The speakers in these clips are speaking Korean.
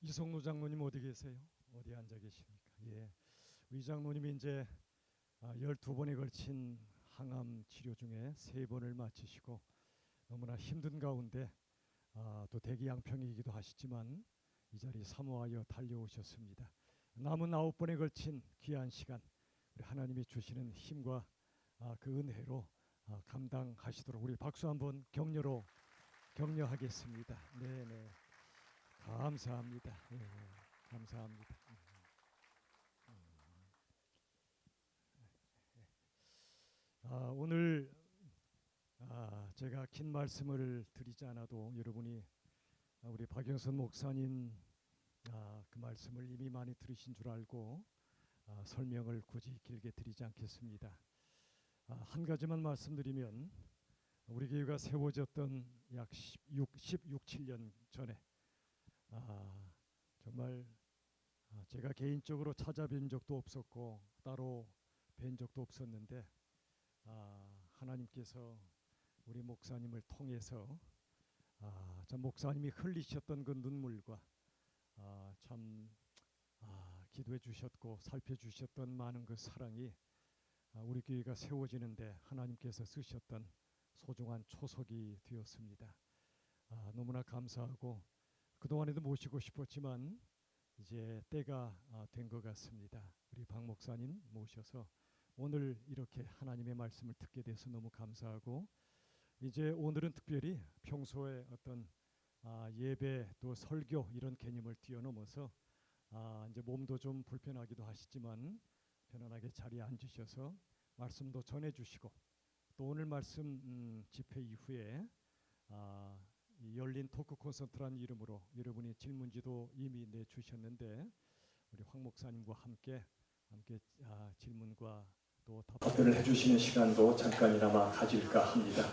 이성노 장로님 어디 계세요? 어디 앉아 계십니까? 예, 이 장로님이 이제 12번에 걸친 항암 치료 중에 3번을 마치시고 너무나 힘든 가운데 또 대기 양평이기도 하시지만 이 자리 사모하여 달려오셨습니다. 남은 9번에 걸친 귀한 시간 우리 하나님이 주시는 힘과 그 은혜로 감당하시도록 우리 박수 한번 격려하겠습니다. 네네. 감사합니다. 예, 감사합니다. 오늘 제가 긴 말씀을 드리지 않아도 여러분이 우리 박영선 목사님 그 말씀을 이미 많이 들으신 줄 알고 설명을 굳이 길게 드리지 않겠습니다. 한 가지만 말씀드리면 우리 교회가 세워졌던 약 16-17년 전에 정말 제가 개인적으로 찾아뵌 적도 없었고 따로 뵌 적도 없었는데 하나님께서 우리 목사님을 통해서 참 목사님이 흘리셨던 그 눈물과 참 기도해 주셨고 살펴주셨던 많은 그 사랑이 우리 교회가 세워지는데 하나님께서 쓰셨던 소중한 초석이 되었습니다. 너무나 감사하고 그동안에도 모시고 싶었지만 이제 때가 된 것 같습니다. 우리 박 목사님 모셔서 오늘 이렇게 하나님의 말씀을 듣게 돼서 너무 감사하고 이제 오늘은 특별히 평소에 어떤 예배 또 설교 이런 개념을 뛰어넘어서 이제 몸도 좀 불편하기도 하시지만 편안하게 자리에 앉으셔서 말씀도 전해주시고 또 오늘 말씀 집회 이후에 이 열린 토크 콘서트라는 이름으로 여러분이 질문지도 이미 내주셨는데 우리 황 목사님과 함께 질문과 또 답변을 해주시는 시간도 잠깐이나마 가질까 합니다.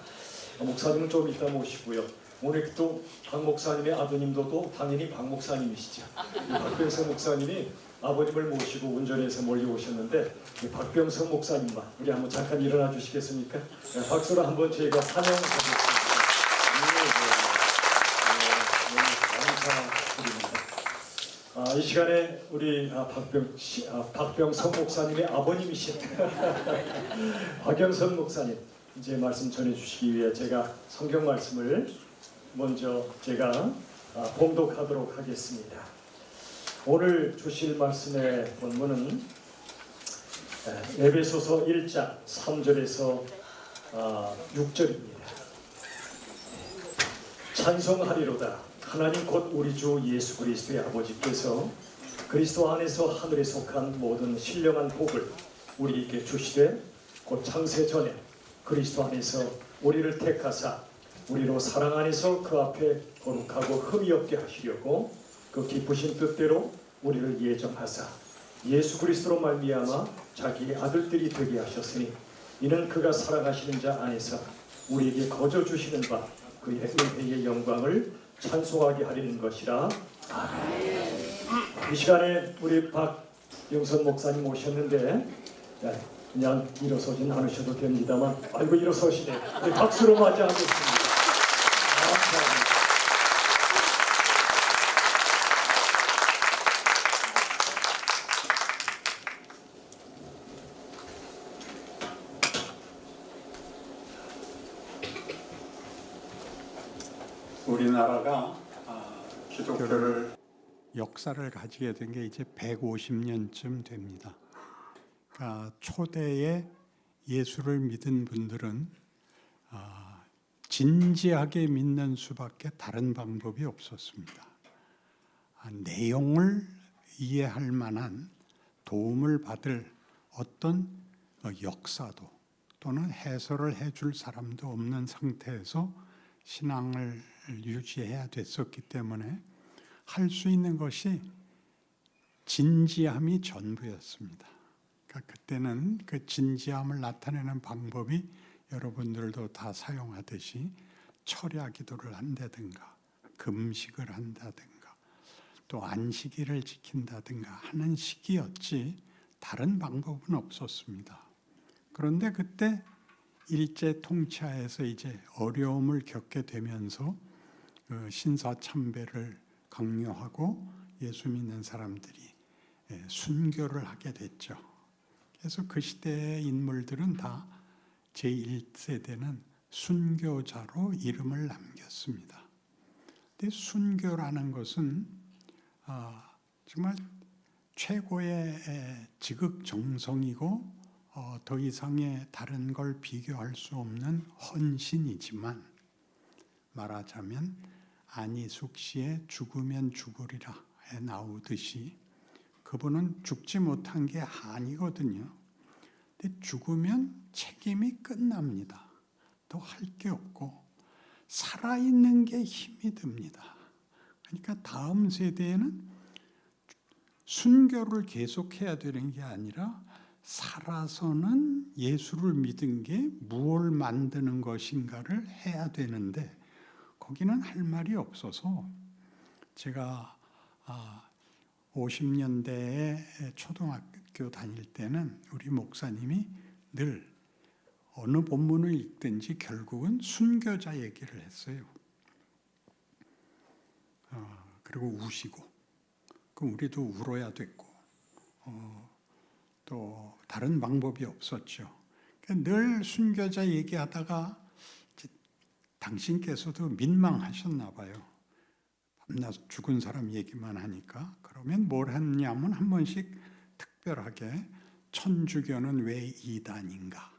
목사님은 좀 이따 모시고요. 오늘 또 박 목사님의 아드님도 또 당연히 박 목사님이시죠. 박병석 목사님이 아버님을 모시고 운전해서 몰려오셨는데 박병석 목사님만 우리 한번 잠깐 일어나 주시겠습니까? 박수로 한번 저희가 환영하겠습니다. 감사드립니다. 이 시간에 우리 박병석 목사님의 아버님이신 박영선 목사님 이제 말씀 전해주시기 위해 제가 성경 말씀을 먼저 제가 봉독하도록 하겠습니다. 오늘 주실 말씀의 본문은 에베소서 1장 3절에서 6절입니다. 찬송하리로다. 하나님 곧 우리 주 예수 그리스도의 아버지께서 그리스도 안에서 하늘에 속한 모든 신령한 복을 우리에게 주시되 곧 창세 전에 그리스도 안에서 우리를 택하사 우리로 사랑 안에서 그 앞에 거룩하고 흠이 없게 하시려고 그 기쁘신 뜻대로 우리를 예정하사 예수 그리스도로 말미암아 자기의 아들들이 되게 하셨으니 이는 그가 사랑하시는 자 안에서 우리에게 거저 주시는 바 그의 은혜의 영광을 찬송하게 하려는 것이라. 아멘. 이 시간에 우리 박영선 목사님 오셨는데 그냥 일어서진 않으셔도 됩니다만 아이고 일어서시네. 우리 박수로 맞이하겠습니다. 감사합니다. 우리나라가 기독교를 역사를 가지게 된 게 이제 150년쯤 됩니다. 그러니까 초대에 예수를 믿은 분들은 진지하게 믿는 수밖에 다른 방법이 없었습니다. 내용을 이해할 만한 도움을 받을 어떤 역사도 또는 해설을 해줄 사람도 없는 상태에서 신앙을 유지해야 됐었기 때문에 할 수 있는 것이 진지함이 전부였습니다. 그러니까 그때는 그 진지함을 나타내는 방법이 여러분들도 다 사용하듯이 철야 기도를 한다든가 금식을 한다든가 또 안식일을 지킨다든가 하는 시기였지 다른 방법은 없었습니다. 그런데 그때 일제 통치하에서 이제 어려움을 겪게 되면서 신사참배를 강요하고 예수 믿는 사람들이 순교를 하게 됐죠. 그래서 그 시대의 인물들은 다 제1세대는 순교자로 이름을 남겼습니다. 근데 순교라는 것은 정말 최고의 지극정성이고 더 이상의 다른 걸 비교할 수 없는 헌신이지만, 말하자면 안희숙 씨의 죽으면 죽으리라에 나오듯이 그분은 죽지 못한 게 아니거든요. 근데 죽으면 책임이 끝납니다. 더 할 게 없고 살아있는 게 힘이 듭니다. 그러니까 다음 세대에는 순교를 계속해야 되는 게 아니라 살아서는 예수를 믿은 게 무엇을 만드는 것인가를 해야 되는데, 거기는 할 말이 없어서 제가 50년대에 초등학교 다닐 때는 우리 목사님이 늘 어느 본문을 읽든지 결국은 순교자 얘기를 했어요. 그리고 우시고, 그럼 우리도 울어야 됐고, 또 다른 방법이 없었죠. 그러니까 늘 순교자 얘기하다가 당신께서도 민망하셨나 봐요. 밤낮 죽은 사람 얘기만 하니까. 그러면 뭘 했냐면 한 번씩 특별하게 천주교는 왜 이단인가,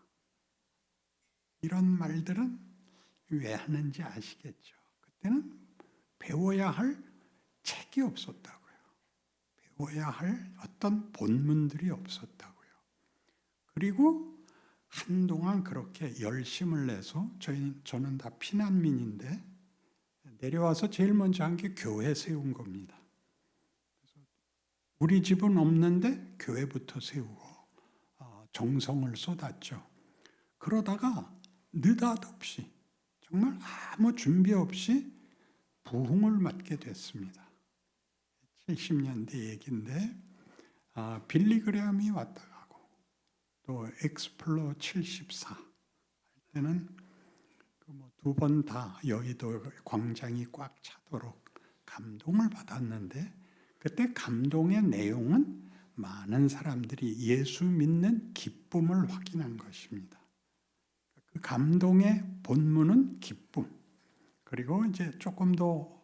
이런 말들은 왜 하는지 아시겠죠. 그때는 배워야 할 책이 없었다고요. 배워야 할 어떤 본문들이 없었다고요. 그리고 한동안 그렇게 열심을 내서 저는 다 피난민인데 내려와서 제일 먼저 한 게 교회 세운 겁니다. 그래서 우리 집은 없는데 교회부터 세우고 정성을 쏟았죠. 그러다가 느닷없이 정말 아무 준비 없이 부흥을 맞게 됐습니다. 70년대 얘기인데 빌리 그레함이 왔다 가고 또 엑스플로 74 할 때는 두 번 다 여의도 광장이 꽉 차도록 감동을 받았는데, 그때 감동의 내용은 많은 사람들이 예수 믿는 기쁨을 확인한 것입니다. 그 감동의 본문은 기쁨, 그리고 이제 조금 더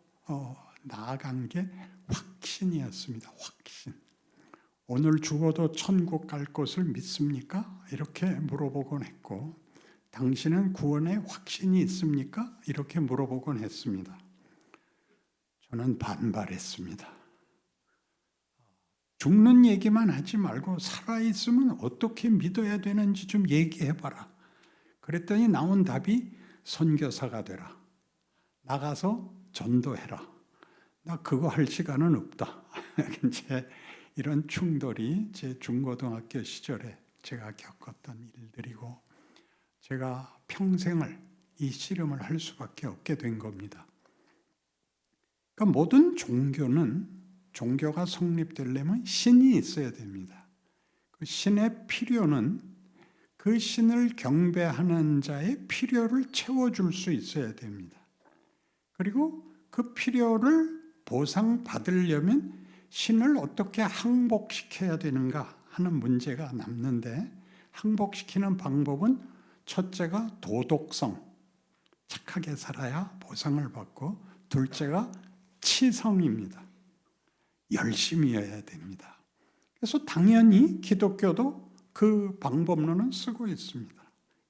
나아간 게 확신이었습니다. 확신. 오늘 죽어도 천국 갈 것을 믿습니까? 이렇게 물어보곤 했고, 당신은 구원에 확신이 있습니까? 이렇게 물어보곤 했습니다. 저는 반발했습니다. 죽는 얘기만 하지 말고 살아있으면 어떻게 믿어야 되는지 좀 얘기해봐라. 그랬더니 나온 답이 선교사가 되라. 나가서 전도해라. 나 그거 할 시간은 없다. 이제 이런 충돌이 제 중고등학교 시절에 제가 겪었던 일들이고, 제가 평생을 이 씨름을 할 수밖에 없게 된 겁니다. 그러니까 모든 종교가 성립되려면 신이 있어야 됩니다. 그 신의 필요는 그 신을 경배하는 자의 필요를 채워줄 수 있어야 됩니다. 그리고 그 필요를 보상받으려면 신을 어떻게 항복시켜야 되는가 하는 문제가 남는데, 항복시키는 방법은 첫째가 도덕성, 착하게 살아야 보상을 받고, 둘째가 치성입니다. 열심히여야 됩니다. 그래서 당연히 기독교도 그 방법론은 쓰고 있습니다.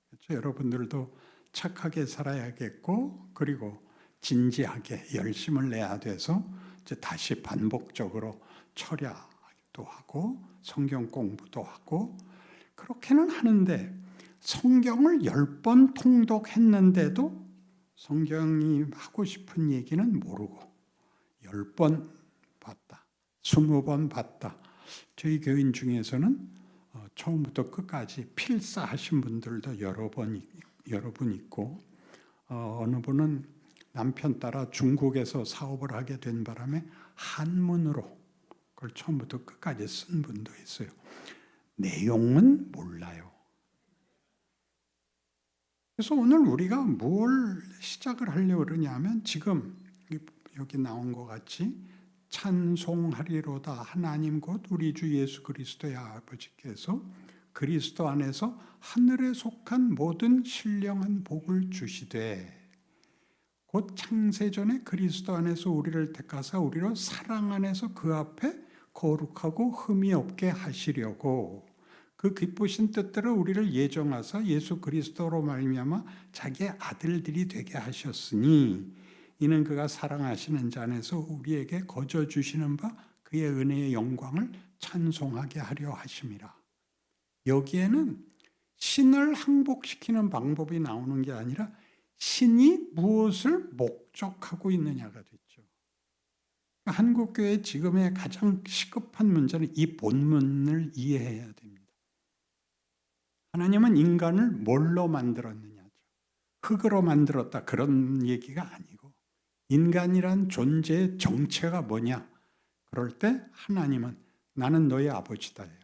그렇죠? 여러분들도 착하게 살아야겠고, 그리고 진지하게 열심을 내야 돼서 이제 다시 반복적으로 철야도 하고 성경 공부도 하고 그렇게는 하는데, 성경을 10번 통독했는데도 성경이 하고 싶은 얘기는 모르고 10번 봤다, 20번 봤다. 저희 교인 중에서는 처음부터 끝까지 필사하신 분들도 여러 분 있고, 어느 분은 남편 따라 중국에서 사업을 하게 된 바람에 한문으로 그걸 처음부터 끝까지 쓴 분도 있어요. 내용은 몰라요. 그래서 오늘 우리가 뭘 시작을 하려고 그러냐면, 지금 여기 나온 것 같이 찬송하리로다. 하나님 곧 우리 주 예수 그리스도의 아버지께서 그리스도 안에서 하늘에 속한 모든 신령한 복을 주시되 곧 창세전에 그리스도 안에서 우리를 택하사 우리로 사랑 안에서 그 앞에 거룩하고 흠이 없게 하시려고 그 기쁘신 뜻대로 우리를 예정하사 예수 그리스도로 말미암아 자기의 아들들이 되게 하셨으니 이는 그가 사랑하시는 자 안에서 우리에게 거저 주시는 바 그의 은혜의 영광을 찬송하게 하려 하심이라. 여기에는 신을 항복시키는 방법이 나오는 게 아니라 신이 무엇을 목적하고 있느냐가 됐죠. 한국교회 지금의 가장 시급한 문제는 이 본문을 이해해야 됩니다. 하나님은 인간을 뭘로 만들었느냐죠. 흙으로 만들었다 그런 얘기가 아니고 인간이란 존재의 정체가 뭐냐. 그럴 때 하나님은 나는 너의 아버지다예요.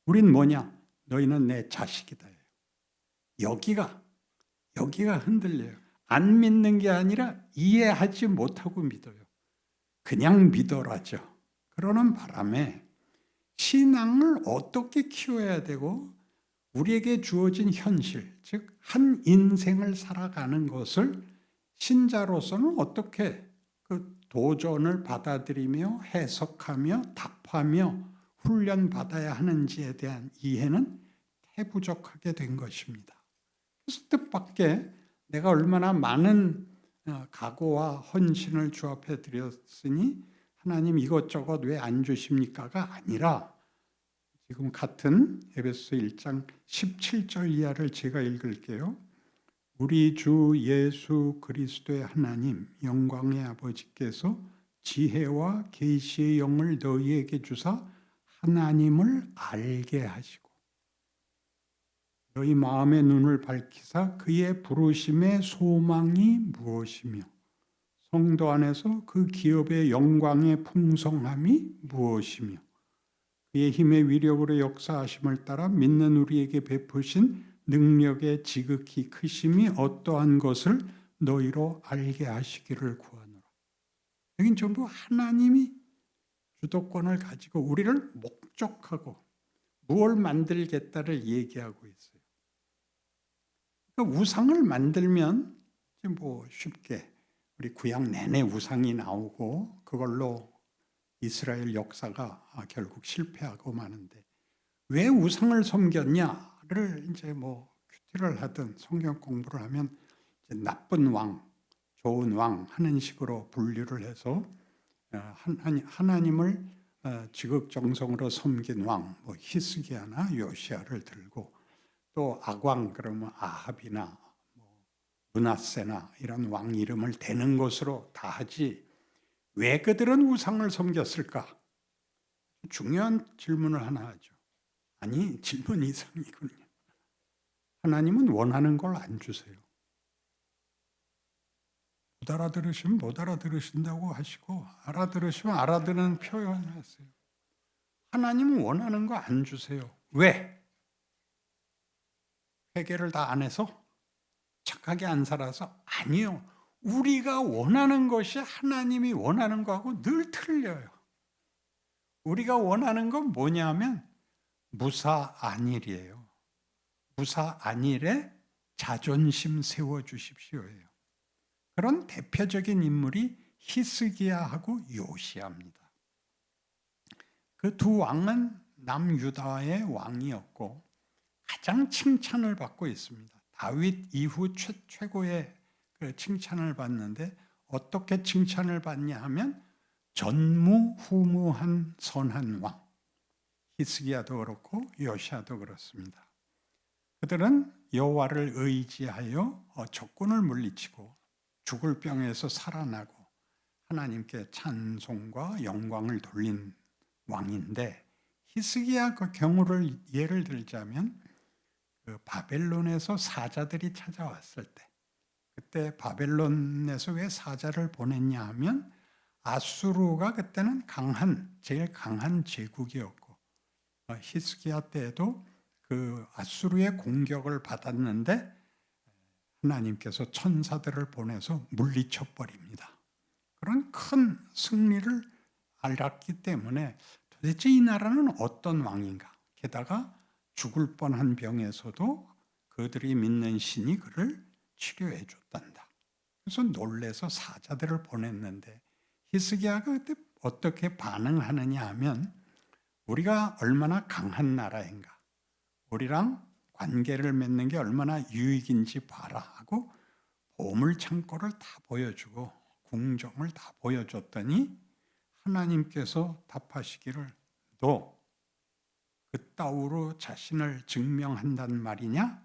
우린 뭐냐? 너희는 내 자식이다예요. 여기가 흔들려요. 안 믿는 게 아니라 이해하지 못하고 믿어요. 그냥 믿어라죠. 그러는 바람에 신앙을 어떻게 키워야 되고 우리에게 주어진 현실, 즉 한 인생을 살아가는 것을 신자로서는 어떻게 그 도전을 받아들이며 해석하며 답하며 훈련받아야 하는지에 대한 이해는 태부족하게 된 것입니다. 그래서 뜻밖의 내가 얼마나 많은 각오와 헌신을 주 앞에 드렸으니 하나님 이것저것 왜 안 주십니까가 아니라 지금 같은 에베소 1장 17절 이하를 제가 읽을게요. 우리 주 예수 그리스도의 하나님 영광의 아버지께서 지혜와 계시의 영을 너희에게 주사 하나님을 알게 하시고 너희 마음의 눈을 밝히사 그의 부르심의 소망이 무엇이며 성도 안에서 그 기업의 영광의 풍성함이 무엇이며 그의 힘의 위력으로 역사하심을 따라 믿는 우리에게 베푸신 능력의 지극히 크심이 어떠한 것을 너희로 알게 하시기를 구하노라. 여긴 전부 하나님이 주도권을 가지고 우리를 목적하고 무엇을 만들겠다를 얘기하고 있어요. 그러니까 우상을 만들면 뭐 쉽게 우리 구약 내내 우상이 나오고 그걸로 이스라엘 역사가 결국 실패하고 마는데 왜 우상을 섬겼냐를 이제 뭐 큐티를 하든 성경 공부를 하면 이제 나쁜 왕, 좋은 왕 하는 식으로 분류를 해서 하나님을 지극정성으로 섬긴 왕, 뭐 히스기야나 요시야를 들고 또 악왕 그러면 아합이나 뭐 므낫세나 이런 왕 이름을 대는 것으로 다 하지. 왜 그들은 우상을 섬겼을까? 중요한 질문을 하나 하죠. 아니, 질문 이상이군요. 하나님은 원하는 걸 안 주세요. 못 알아들으시면 못 알아들으신다고 하시고 알아들으시면 알아듣는 표현을 하세요. 하나님은 원하는 거 안 주세요. 왜? 회개를 다 안 해서? 착하게 안 살아서? 아니요. 우리가 원하는 것이 하나님이 원하는 거하고 늘 틀려요. 우리가 원하는 건 뭐냐면 무사안일이에요. 무사안일에 자존심 세워주십시오예요. 그런 대표적인 인물이 히스기야하고 요시야입니다. 그 두 왕은 남유다의 왕이었고 가장 칭찬을 받고 있습니다. 다윗 이후 최고의 그 칭찬을 받는데 어떻게 칭찬을 받냐 하면 전무후무한 선한 왕. 히스기야도 그렇고 요시야도 그렇습니다. 그들은 여호와를 의지하여 적군을 물리치고 죽을 병에서 살아나고 하나님께 찬송과 영광을 돌린 왕인데 히스기야 그 경우를 예를 들자면 그 바벨론에서 사자들이 찾아왔을 때 그때 바벨론에서 왜 사자를 보냈냐 하면 아수르가 그때는 제일 강한 제국이었고 히스기야 때에도 그 아수르의 공격을 받았는데 하나님께서 천사들을 보내서 물리쳐 버립니다. 그런 큰 승리를 알았기 때문에 도대체 이 나라는 어떤 왕인가? 게다가 죽을 뻔한 병에서도 그들이 믿는 신이 그를 치료해 줬단다. 그래서 놀래서 사자들을 보냈는데 히스기야가 그때 어떻게 반응하느냐 하면 우리가 얼마나 강한 나라인가, 우리랑 관계를 맺는 게 얼마나 유익인지 봐라 하고 보물 창고를 다 보여주고 궁정을 다 보여줬더니 하나님께서 답하시기를 너 그따위로 자신을 증명한단 말이냐?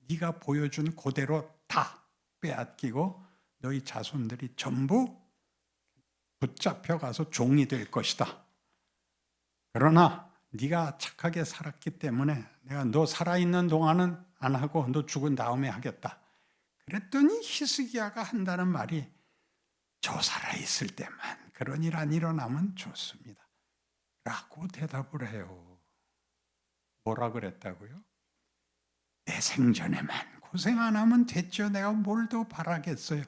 네가 보여준 그대로 다 빼앗기고 너희 자손들이 전부 붙잡혀 가서 종이 될 것이다. 그러나 네가 착하게 살았기 때문에 내가 너 살아있는 동안은 안 하고 너 죽은 다음에 하겠다. 그랬더니 히스기야가 한다는 말이 저 살아있을 때만 그런 일 안 일어나면 좋습니다. 라고 대답을 해요. 뭐라 그랬다고요? 내 생전에만 고생 안 하면 됐죠. 내가 뭘 더 바라겠어요.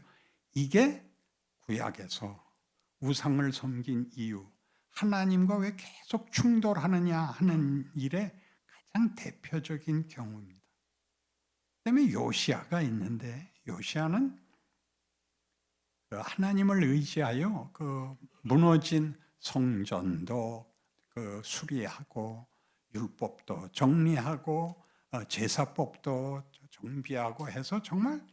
이게 구약에서 우상을 섬긴 이유, 하나님과 왜 계속 충돌하느냐 하는 일의 가장 대표적인 경우입니다. 그다음에 요시야가 있는데 요시야는 하나님을 의지하여 그 무너진 성전도 수리하고 율법도 정리하고 제사법도 정비하고 해서 정말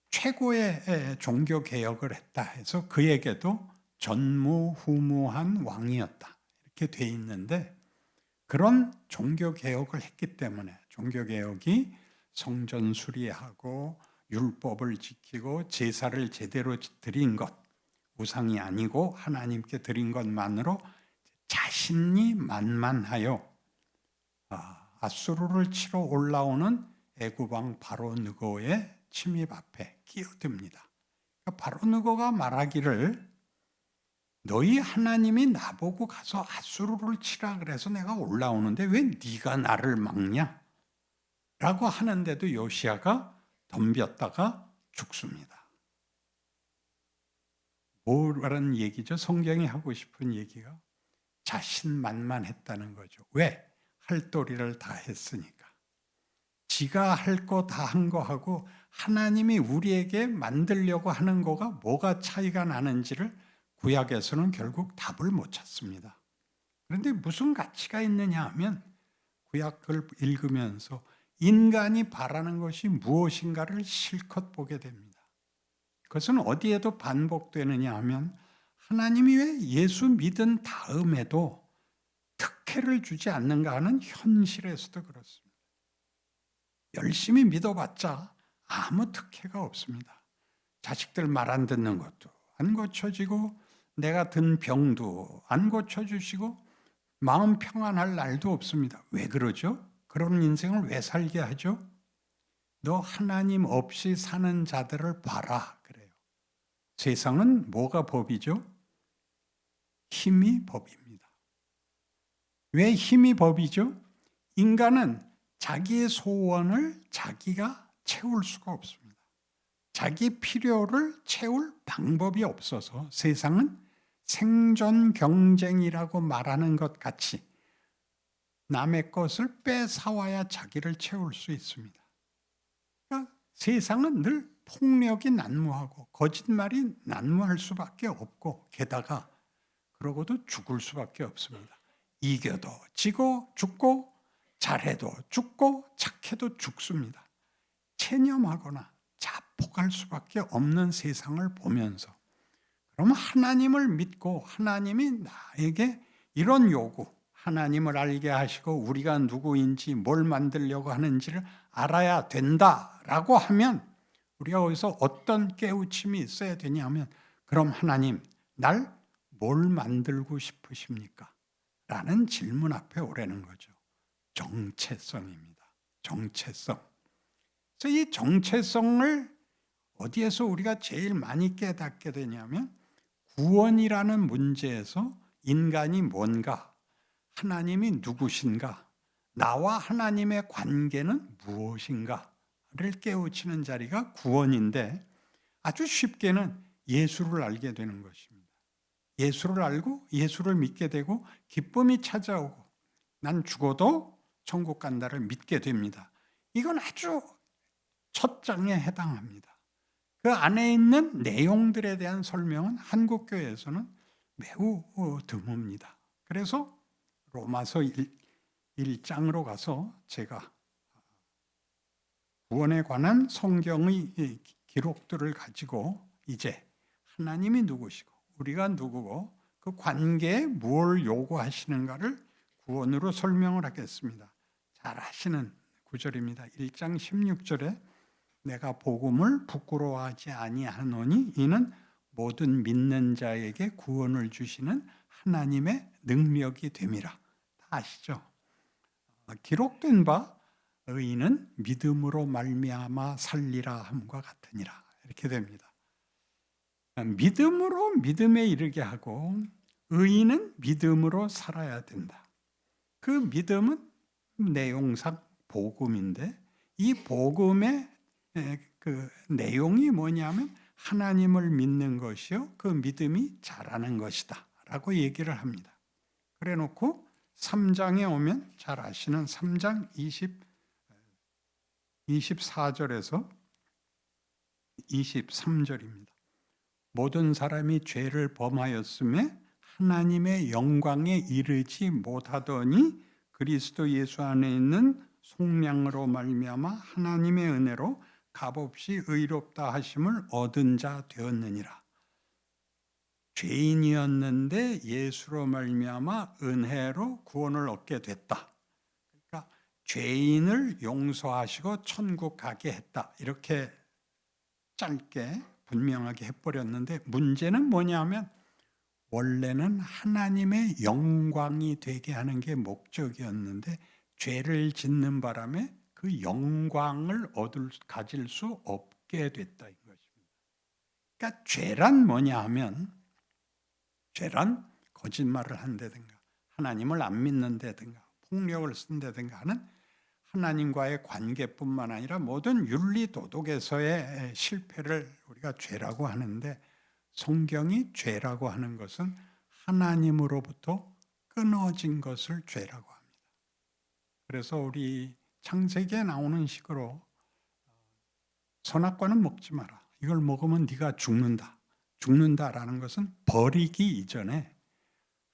최고의 종교 개혁을 했다 해서 그에게도 전무후무한 왕이었다 이렇게 돼 있는데 그런 종교 개혁을 했기 때문에 종교 개혁이 성전 수리하고 율법을 지키고 제사를 제대로 드린 것, 우상이 아니고 하나님께 드린 것만으로 자신이 만만하여 아수르를 치러 올라오는 애굽 왕 바로 느고의 침입 앞에 끼어듭니다. 바로 느고가 말하기를 너희 하나님이 나보고 가서 아수르를 치라 그래서 내가 올라오는데 왜 네가 나를 막냐? 라고 하는데도 요시야가 덤볐다가 죽습니다. 뭐라는 얘기죠? 성경이 하고 싶은 얘기가 자신만만했다는 거죠. 왜? 할 도리를 다 했으니까. 지가 할 거 다 한 거하고 하나님이 우리에게 만들려고 하는 거가 뭐가 차이가 나는지를 구약에서는 결국 답을 못 찾습니다. 그런데 무슨 가치가 있느냐 하면 구약을 읽으면서 인간이 바라는 것이 무엇인가를 실컷 보게 됩니다. 그것은 어디에도 반복되느냐 하면 하나님이 왜 예수 믿은 다음에도 특혜를 주지 않는가 하는 현실에서도 그렇습니다. 열심히 믿어봤자 아무 특혜가 없습니다. 자식들 말 안 듣는 것도 안 고쳐지고 내가 든 병도 안 고쳐주시고 마음 평안할 날도 없습니다. 왜 그러죠? 그런 인생을 왜 살게 하죠? 너 하나님 없이 사는 자들을 봐라 그래요. 세상은 뭐가 법이죠? 힘이 법입니다. 왜 힘이 법이죠? 인간은 자기의 소원을 자기가 채울 수가 없습니다. 자기 필요를 채울 방법이 없어서 세상은 생존 경쟁이라고 말하는 것 같이 남의 것을 뺏어와야 자기를 채울 수 있습니다. 그러니까 세상은 늘 폭력이 난무하고 거짓말이 난무할 수밖에 없고 게다가 그러고도 죽을 수밖에 없습니다. 이겨도 지고 죽고 잘해도 죽고 착해도 죽습니다. 체념하거나 자폭할 수밖에 없는 세상을 보면서 그럼 하나님을 믿고 하나님이 나에게 이런 요구, 하나님을 알게 하시고 우리가 누구인지 뭘 만들려고 하는지를 알아야 된다라고 하면 우리가 거기서 어떤 깨우침이 있어야 되냐면 그럼 하나님 날 뭘 만들고 싶으십니까? 라는 질문 앞에 오라는 거죠. 정체성입니다. 정체성. 그래서 이 정체성을 어디에서 우리가 제일 많이 깨닫게 되냐면 구원이라는 문제에서 인간이 뭔가, 하나님이 누구신가, 나와 하나님의 관계는 무엇인가를 깨우치는 자리가 구원인데 아주 쉽게는 예수를 알게 되는 것입니다. 예수를 알고 예수를 믿게 되고 기쁨이 찾아오고 난 죽어도 천국 간다를 믿게 됩니다. 이건 아주 첫 장에 해당합니다. 그 안에 있는 내용들에 대한 설명은 한국교회에서는 매우 드뭅니다. 그래서 로마서 1장으로 가서 제가 구원에 관한 성경의 기록들을 가지고 이제 하나님이 누구시고 우리가 누구고 그 관계에 뭘 요구하시는가를 구원으로 설명을 하겠습니다. 잘 아시는 구절입니다. 1장 16절에 내가 복음을 부끄러워하지 아니하노니 이는 모든 믿는 자에게 구원을 주시는 하나님의 능력이 됨이라. 다 아시죠? 기록된 바 의인은 믿음으로 말미암아 살리라 함과 같으니라. 이렇게 됩니다. 믿음으로 믿음에 이르게 하고 의인은 믿음으로 살아야 된다. 그 믿음은 내용상 복음인데 이 복음의 그 내용이 뭐냐면 하나님을 믿는 것이요 그 믿음이 자라는 것이다 라고 얘기를 합니다. 그래 놓고 3장에 오면 잘 아시는 3장 24절에서 23절입니다. 모든 사람이 죄를 범하였음에 하나님의 영광에 이르지 못하더니 그리스도 예수 안에 있는 속량으로 말미암아 하나님의 은혜로 값없이 의롭다 하심을 얻은 자 되었느니라. 죄인이었는데 예수로 말미암아 은혜로 구원을 얻게 됐다. 그러니까 죄인을 용서하시고 천국 가게 했다. 이렇게 짧게 분명하게 해버렸는데 문제는 뭐냐면 원래는 하나님의 영광이 되게 하는 게 목적이었는데 죄를 짓는 바람에 그 영광을 가질 수 없게 됐다 이 것입니다. 그러니까 죄란 뭐냐 하면 죄란 거짓말을 한다든가 하나님을 안 믿는다든가 폭력을 쓴다든가 하는 하나님과의 관계뿐만 아니라 모든 윤리 도덕에서의 실패를 우리가 죄라고 하는데 성경이 죄라고 하는 것은 하나님으로부터 끊어진 것을 죄라고 합니다. 그래서 우리 창세기에 나오는 식으로 선악과는 먹지 마라. 이걸 먹으면 네가 죽는다. 죽는다라는 것은 버리기 이전에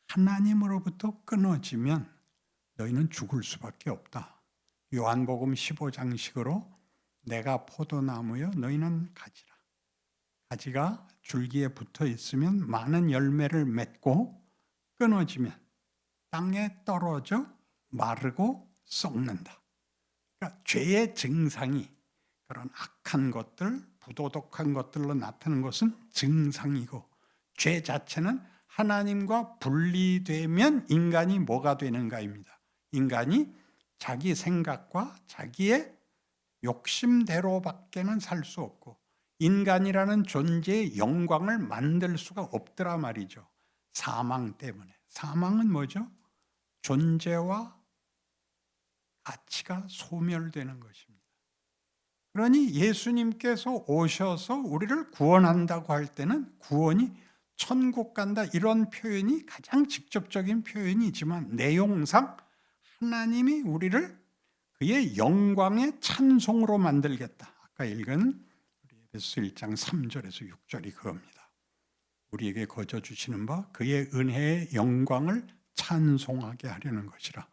하나님으로부터 끊어지면 너희는 죽을 수밖에 없다. 요한복음 15장식으로 내가 포도나무여 너희는 가지라. 가지가 줄기에 붙어 있으면 많은 열매를 맺고 끊어지면 땅에 떨어져 마르고 썩는다. 그러니까 죄의 증상이 그런 악한 것들, 부도덕한 것들로 나타나는 것은 증상이고 죄 자체는 하나님과 분리되면 인간이 뭐가 되는가입니다. 인간이 자기 생각과 자기의 욕심대로밖에는 살 수 없고 인간이라는 존재의 영광을 만들 수가 없더라 말이죠. 사망 때문에. 사망은 뭐죠? 존재와 가치가 소멸되는 것입니다. 그러니 예수님께서 오셔서 우리를 구원한다고 할 때는 구원이 천국 간다 이런 표현이 가장 직접적인 표현이지만 내용상 하나님이 우리를 그의 영광의 찬송으로 만들겠다. 아까 읽은 에베소 1장 3절에서 6절이 그겁니다. 우리에게 거저 주시는 바 그의 은혜의 영광을 찬송하게 하려는 것이라.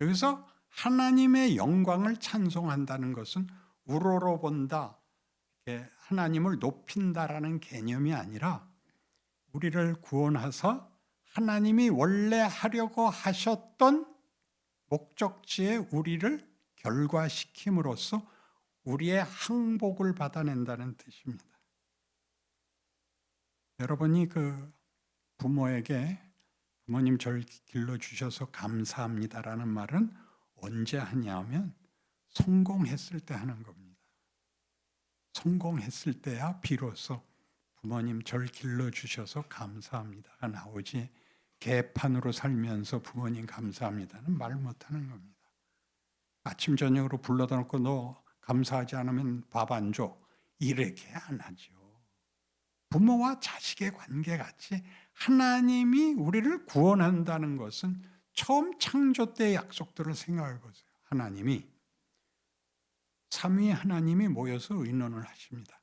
여기서 하나님의 영광을 찬송한다는 것은 우러러 본다, 하나님을 높인다라는 개념이 아니라 우리를 구원하사 하나님이 원래 하려고 하셨던 목적지에 우리를 결과시킴으로써 우리의 항복을 받아낸다는 뜻입니다. 여러분이 그 부모에게 부모님 절 길러주셔서 감사합니다라는 말은 언제 하냐면 성공했을 때 하는 겁니다. 성공했을 때야 비로소 부모님 절 길러주셔서 감사합니다가 나오지 개판으로 살면서 부모님 감사합니다는 말 못하는 겁니다. 아침 저녁으로 불러다 놓고 너 감사하지 않으면 밥 안 줘. 이렇게 안 하죠. 부모와 자식의 관계 같이 하나님이 우리를 구원한다는 것은 처음 창조 때의 약속들을 생각해 보세요. 하나님이 삼위 하나님이 모여서 의논을 하십니다.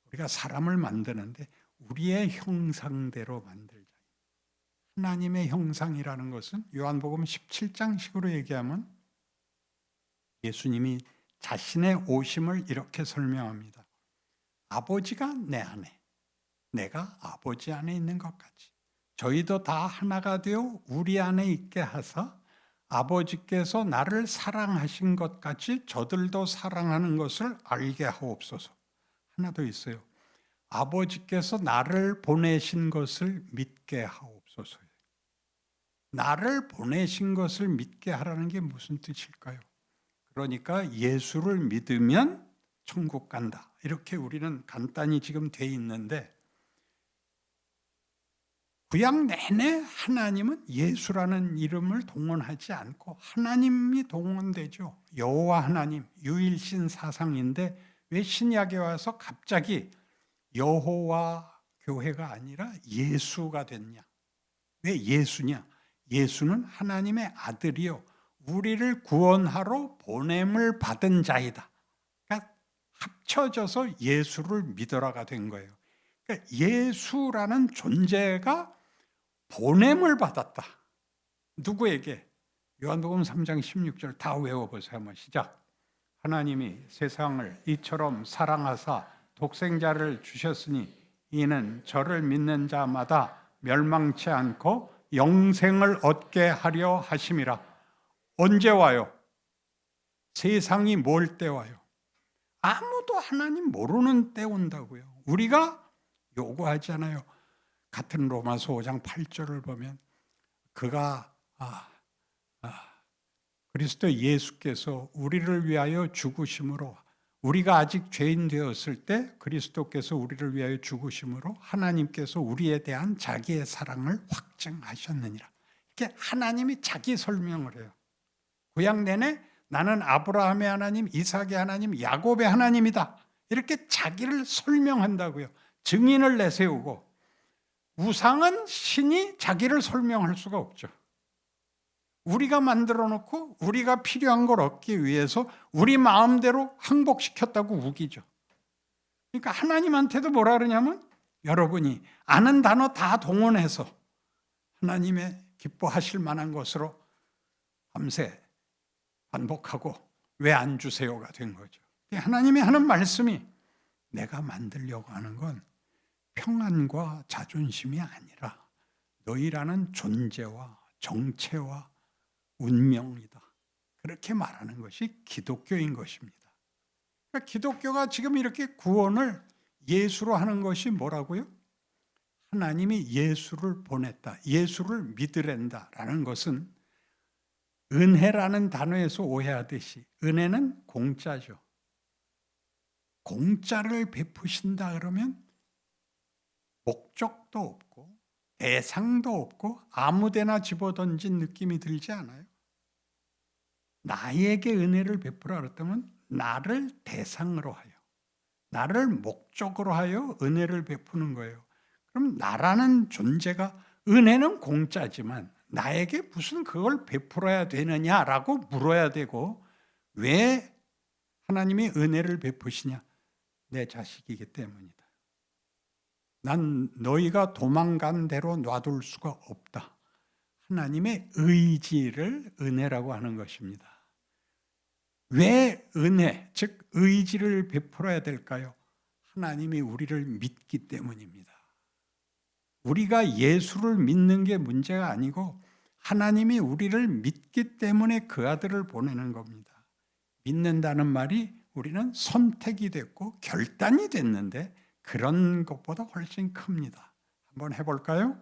우리가 사람을 만드는데 우리의 형상대로 만들자. 하나님의 형상이라는 것은 요한복음 17장식으로 얘기하면 예수님이 자신의 오심을 이렇게 설명합니다. 아버지가 내 안에, 내가 아버지 안에 있는 것 같이 저희도 다 하나가 되어 우리 안에 있게 하사 아버지께서 나를 사랑하신 것 같이 저들도 사랑하는 것을 알게 하옵소서. 하나 더 있어요. 아버지께서 나를 보내신 것을 믿게 하옵소서. 나를 보내신 것을 믿게 하라는 게 무슨 뜻일까요? 그러니까 예수를 믿으면 천국 간다. 이렇게 우리는 간단히 지금 돼 있는데 구약 내내 하나님은 예수라는 이름을 동원하지 않고 하나님이 동원되죠. 여호와 하나님, 유일신 사상인데 왜 신약에 와서 갑자기 여호와 교회가 아니라 예수가 됐냐? 왜 예수냐? 예수는 하나님의 아들이요. 우리를 구원하러 보냄을 받은 자이다. 그러니까 합쳐져서 예수를 믿어라가 된 거예요. 그러니까 예수라는 존재가 보냄을 받았다. 누구에게? 요한복음 3장 16절 다 외워보세요. 한번 시작. 하나님이 세상을 이처럼 사랑하사 독생자를 주셨으니 이는 저를 믿는 자마다 멸망치 않고 영생을 얻게 하려 하심이라. 언제 와요? 세상이 몰 때 와요. 아무도 하나님 모르는 때 온다고요. 우리가 요구하잖아요. 같은 로마서 5장 8절을 보면 그가 그리스도 예수께서 우리를 위하여 죽으심으로 우리가 아직 죄인 되었을 때 그리스도께서 우리를 위하여 죽으심으로 하나님께서 우리에 대한 자기의 사랑을 확증하셨느니라. 이렇게 하나님이 자기 설명을 해요. 구약 내내 나는 아브라함의 하나님, 이삭의 하나님, 야곱의 하나님이다. 이렇게 자기를 설명한다고요. 증인을 내세우고 우상은 신이 자기를 설명할 수가 없죠. 우리가 만들어 놓고 우리가 필요한 걸 얻기 위해서 우리 마음대로 항복시켰다고 우기죠. 그러니까 하나님한테도 뭐라 그러냐면 여러분이 아는 단어 다 동원해서 하나님의 기뻐하실 만한 것으로 밤새 반복하고 왜 안 주세요가 된 거죠. 하나님이 하는 말씀이 내가 만들려고 하는 건 평안과 자존심이 아니라 너희라는 존재와 정체와 운명이다. 그렇게 말하는 것이 기독교인 것입니다. 그러니까 기독교가 지금 이렇게 구원을 예수로 하는 것이 뭐라고요? 하나님이 예수를 보냈다. 예수를 믿으랜다라는 것은 은혜라는 단어에서 오해하듯이 은혜는 공짜죠. 공짜를 베푸신다 그러면 목적도 없고 대상도 없고 아무데나 집어던진 느낌이 들지 않아요? 나에게 은혜를 베푸라 그랬다면 나를 대상으로 하여 나를 목적으로 하여 은혜를 베푸는 거예요. 그럼 나라는 존재가 은혜는 공짜지만 나에게 무슨 그걸 베풀어야 되느냐라고 물어야 되고 왜 하나님이 은혜를 베푸시냐? 내 자식이기 때문이다. 난 너희가 도망간 대로 놔둘 수가 없다. 하나님의 의지를 은혜라고 하는 것입니다. 왜 은혜, 즉 의지를 베풀어야 될까요? 하나님이 우리를 믿기 때문입니다. 우리가 예수를 믿는 게 문제가 아니고 하나님이 우리를 믿기 때문에 그 아들을 보내는 겁니다. 믿는다는 말이 우리는 선택이 됐고 결단이 됐는데 그런 것보다 훨씬 큽니다. 한번 해볼까요?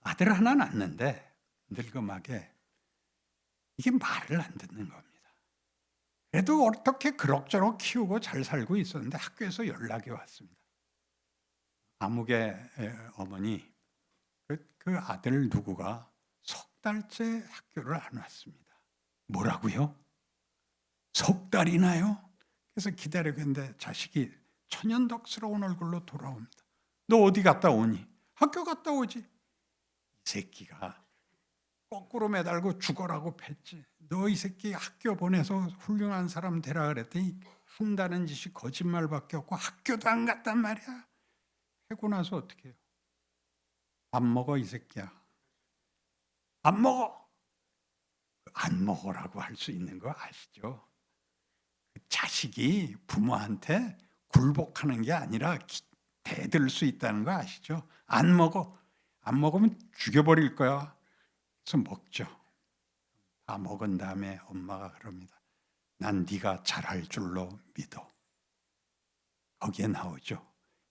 아들 하나 낳는데 늙음하게 이게 말을 안 듣는 겁니다. 그래도 어떻게 그럭저럭 키우고 잘 살고 있었는데 학교에서 연락이 왔습니다. 아무개 어머니 그 아들 누구가 석 달째 학교를 안 왔습니다. 뭐라고요? 석 달이나요? 그래서 기다리고 있는데 자식이 천연덕스러운 얼굴로 돌아옵니다. 너 어디 갔다 오니? 학교 갔다 오지. 이 새끼가 거꾸로 매달고 죽어라고 팼지. 너 이 새끼 학교 보내서 훌륭한 사람 되라 그랬더니 한다는 짓이 거짓말밖에 없고 학교도 안 갔단 말이야. 해고 나서 어떻게 해요? 밥 먹어 이 새끼야. 안 먹어. 안 먹으라고 할 수 있는 거 아시죠? 자식이 부모한테 굴복하는 게 아니라 대들 수 있다는 거 아시죠? 안 먹어. 안 먹으면 죽여버릴 거야. 그래서 먹죠. 다 먹은 다음에 엄마가 그럽니다. 난 네가 잘할 줄로 믿어. 거기에 나오죠.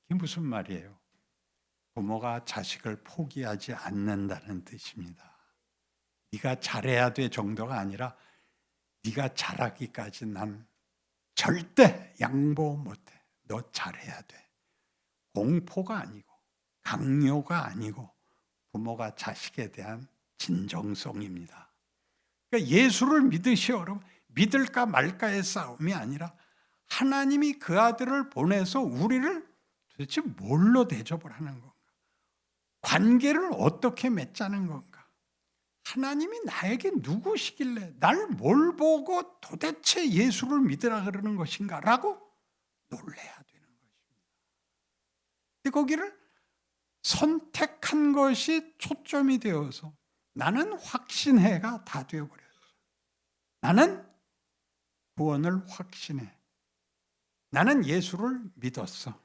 이게 무슨 말이에요? 부모가 자식을 포기하지 않는다는 뜻입니다. 네가 잘해야 돼 정도가 아니라 네가 잘하기까지 난 절대 양보 못해. 너 잘해야 돼. 공포가 아니고 강요가 아니고 부모가 자식에 대한 진정성입니다. 그러니까 예수를 믿으시오. 여러분. 믿을까 말까의 싸움이 아니라 하나님이 그 아들을 보내서 우리를 도대체 뭘로 대접을 하는 건가? 관계를 어떻게 맺자는 건가? 하나님이 나에게 누구시길래 날 뭘 보고 도대체 예수를 믿으라 그러는 것인가? 라고 놀라야 되는 것입니다. 근데 거기를 선택한 것이 초점이 되어서 나는 확신해가 다 되어버렸어요. 나는 구원을 확신해. 나는 예수를 믿었어.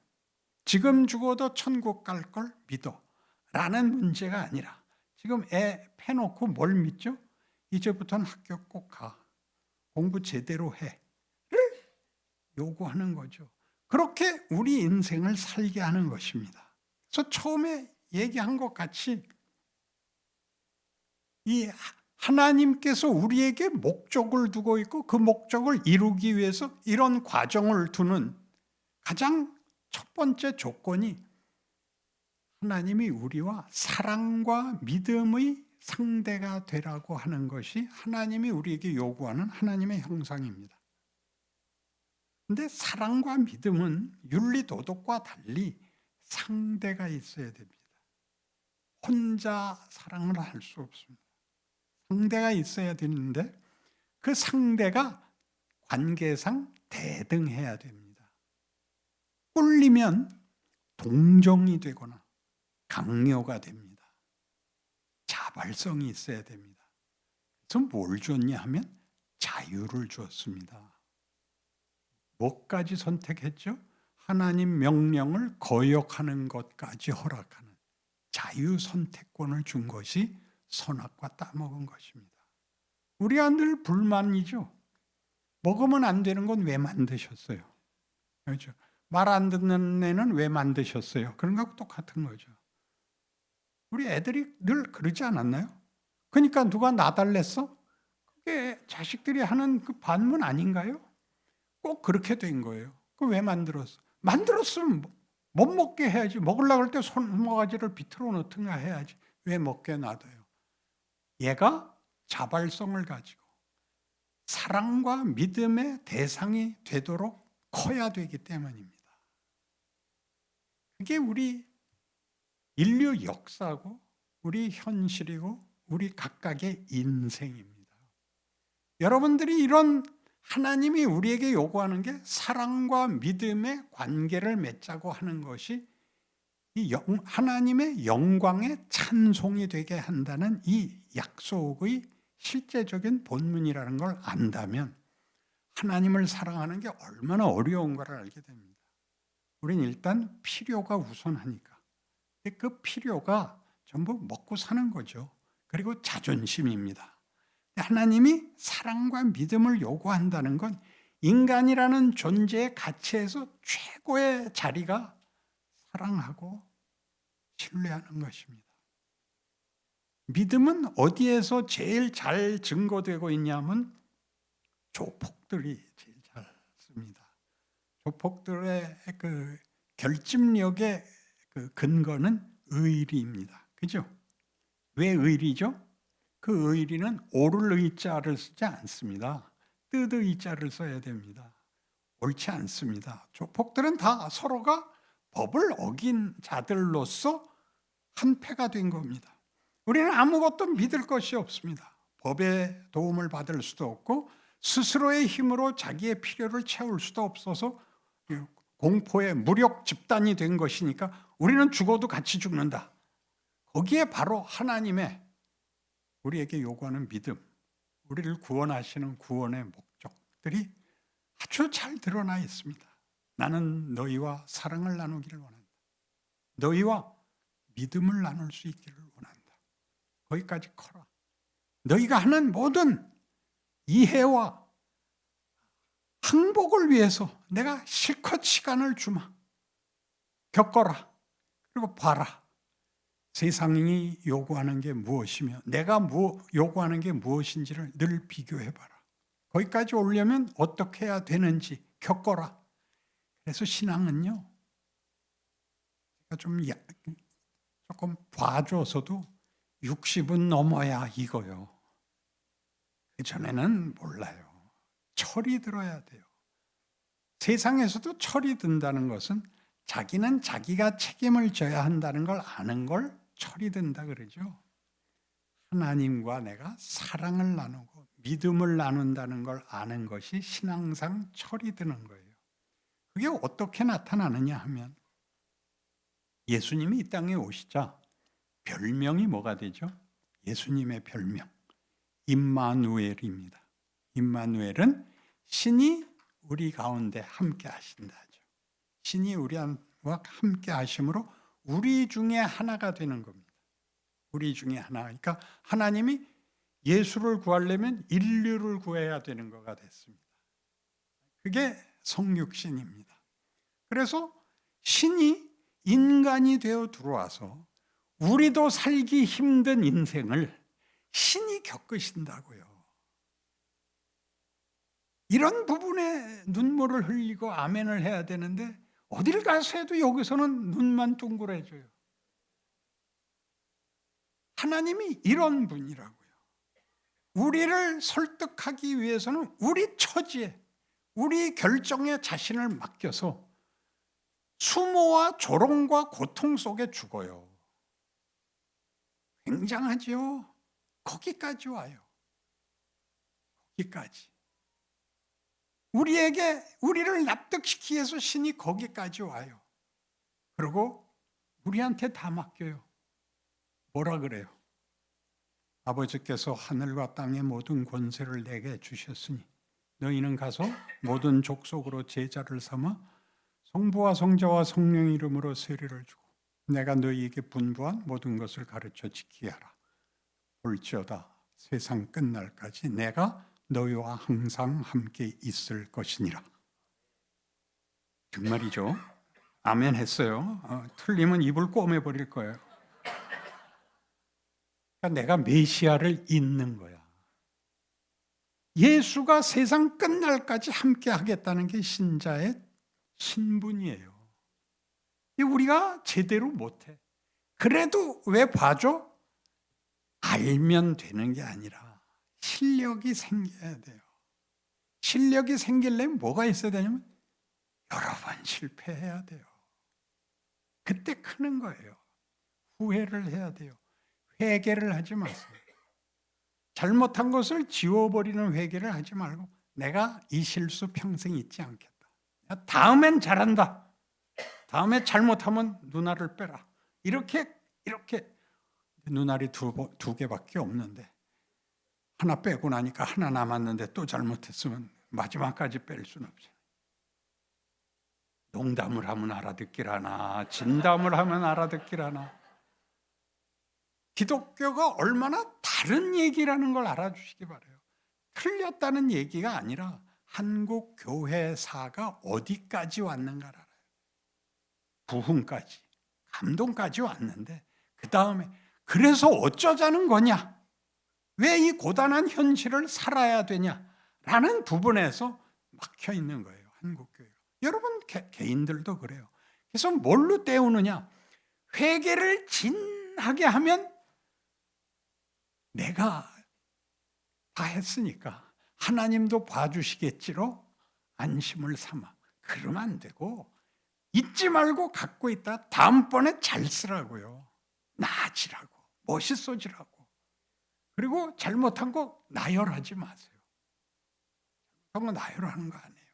지금 죽어도 천국 갈 걸 믿어. 라는 문제가 아니라 지금 애 패놓고 뭘 믿죠? 이제부터는 학교 꼭 가. 공부 제대로 해. 를 요구하는 거죠. 그렇게 우리 인생을 살게 하는 것입니다. 그래서 처음에 얘기한 것 같이 이 하나님께서 우리에게 목적을 두고 있고 그 목적을 이루기 위해서 이런 과정을 두는 가장 첫 번째 조건이 하나님이 우리와 사랑과 믿음의 상대가 되라고 하는 것이 하나님이 우리에게 요구하는 하나님의 형상입니다. 그런데 사랑과 믿음은 윤리 도덕과 달리 상대가 있어야 됩니다. 혼자 사랑을 할 수 없습니다. 상대가 있어야 되는데 그 상대가 관계상 대등해야 됩니다. 꿀리면 동정이 되거나 강요가 됩니다. 자발성이 있어야 됩니다. 그래서 뭘 줬냐 하면 자유를 주었습니다. 뭐까지 선택했죠? 하나님 명령을 거역하는 것까지 허락하는 자유 선택권을 준 것이 선악과 따먹은 것입니다. 우리가 늘 불만이죠. 먹으면 안 되는 건 왜 만드셨어요? 그렇죠? 말 안 듣는 애는 왜 만드셨어요? 그런 거하고 똑같은 거죠. 우리 애들이 늘 그러지 않았나요? 그러니까 누가 나달랬어? 그게 자식들이 하는 그 반문 아닌가요? 꼭 그렇게 된 거예요. 그 왜 만들었어? 만들었으면 못 먹게 해야지. 먹으려고 할 때 손모가지를 비틀어 놓든가 해야지. 왜 먹게 놔둬요? 얘가 자발성을 가지고 사랑과 믿음의 대상이 되도록 커야 되기 때문입니다. 그게 우리 인류 역사고 우리 현실이고 우리 각각의 인생입니다. 여러분들이 이런 하나님이 우리에게 요구하는 게 사랑과 믿음의 관계를 맺자고 하는 것이 하나님의 영광의 찬송이 되게 한다는 이 약속의 실제적인 본문이라는 걸 안다면 하나님을 사랑하는 게 얼마나 어려운가를 알게 됩니다. 우린 일단 필요가 우선하니까. 그 필요가 전부 먹고 사는 거죠. 그리고 자존심입니다. 하나님이 사랑과 믿음을 요구한다는 건 인간이라는 존재의 가치에서 최고의 자리가 사랑하고 신뢰하는 것입니다. 믿음은 어디에서 제일 잘 증거되고 있냐면 조폭들이 제일 잘 씁니다. 조폭들의 그 결집력의 그 근거는 의리입니다. 그죠? 왜 의리죠? 그 의리는 오를 의자를 쓰지 않습니다. 뜻의 의자를 써야 됩니다. 옳지 않습니다. 조폭들은 다 서로가 법을 어긴 자들로서 한패가 된 겁니다. 우리는 아무것도 믿을 것이 없습니다. 법의 도움을 받을 수도 없고 스스로의 힘으로 자기의 필요를 채울 수도 없어서 공포의 무력 집단이 된 것이니까 우리는 죽어도 같이 죽는다. 거기에 바로 하나님의 우리에게 요구하는 믿음, 우리를 구원하시는 구원의 목적들이 아주 잘 드러나 있습니다. 나는 너희와 사랑을 나누기를 원한다. 너희와 믿음을 나눌 수 있기를 원한다. 거기까지 커라. 너희가 하는 모든 이해와 항복을 위해서 내가 실컷 시간을 주마. 겪어라. 그리고 봐라. 세상이 요구하는 게 무엇이며 내가 요구하는 게 무엇인지를 늘 비교해봐라. 거기까지 오려면 어떻게 해야 되는지 겪어라. 그래서 신앙은요, 조금 봐줘서도 60은 넘어야 이거요. 그전에는 몰라요. 철이 들어야 돼요. 세상에서도 철이 든다는 것은 자기는 자기가 책임을 져야 한다는 걸 아는 걸 철이 든다 그러죠. 하나님과 내가 사랑을 나누고 믿음을 나눈다는 걸 아는 것이 신앙상 철이 드는 거예요. 그게 어떻게 나타나느냐 하면 예수님이 이 땅에 오시자 별명이 뭐가 되죠? 예수님의 별명 임마누엘입니다. 임마누엘은 신이 우리 가운데 함께 하신다죠. 신이 우리와 함께 하심으로 우리 중에 하나가 되는 겁니다. 우리 중에 하나. 그러니까 하나님이 예수를 구하려면 인류를 구해야 되는 거가 됐습니다. 그게 성육신입니다. 그래서 신이 인간이 되어 들어와서 우리도 살기 힘든 인생을 신이 겪으신다고요. 이런 부분에 눈물을 흘리고 아멘을 해야 되는데 어딜 가서 해도 여기서는 눈만 둥그레져요. 하나님이 이런 분이라고요. 우리를 설득하기 위해서는 우리 처지에, 우리 결정에 자신을 맡겨서 수모와 조롱과 고통 속에 죽어요. 굉장하죠? 거기까지 와요. 거기까지. 우리를 납득시키기 위해서 신이 거기까지 와요. 그리고 우리한테 다 맡겨요. 뭐라 그래요? 아버지께서 하늘과 땅의 모든 권세를 내게 주셨으니 너희는 가서 모든 족속으로 제자를 삼아 성부와 성자와 성령 이름으로 세례를 주고 내가 너희에게 분부한 모든 것을 가르쳐 지키게 하라. 볼지어다 세상 끝날까지 내가 너희와 항상 함께 있을 것이니라. 정말이죠? 아멘 했어요. 틀리면 입을 꿰매버릴 거예요. 그러니까 내가 메시아를 잇는 거야. 예수가 세상 끝날까지 함께 하겠다는 게 신자의 신분이에요. 우리가 제대로 못해. 그래도 왜 봐줘? 알면 되는 게 아니라 실력이 생겨야 돼요. 실력이 생기려면 뭐가 있어야 되냐면 여러 번 실패해야 돼요. 그때 크는 거예요. 후회를 해야 돼요. 회개를 하지 마세요. 잘못한 것을 지워버리는 회개를 하지 말고 내가 이 실수 평생 잊지 않겠다. 다음엔 잘한다. 다음에 잘못하면 눈알을 빼라. 이렇게 눈알이 두 개밖에 없는데 하나 빼고 나니까 하나 남았는데 또 잘못했으면 마지막까지 뺄 수는 없어요. 농담을 하면 알아듣기라나 진담을 하면 알아듣기라나. 기독교가 얼마나 다른 얘기라는 걸 알아주시기 바라요. 틀렸다는 얘기가 아니라 한국 교회사가 어디까지 왔는가를 알아요. 부흥까지, 감동까지 왔는데 그 다음에 그래서 어쩌자는 거냐? 왜 이 고단한 현실을 살아야 되냐라는 부분에서 막혀 있는 거예요. 한국 교회가. 여러분 개인들도 그래요. 그래서 뭘로 때우느냐? 회개를 진하게 하면 내가 다 했으니까 하나님도 봐주시겠지로 안심을 삼아. 그러면 안 되고 잊지 말고 갖고 있다 다음번에 잘 쓰라고요. 나아지라고, 멋있어지라고. 그리고 잘못한 거 나열하지 마세요. 그런 거 나열하는 거 아니에요.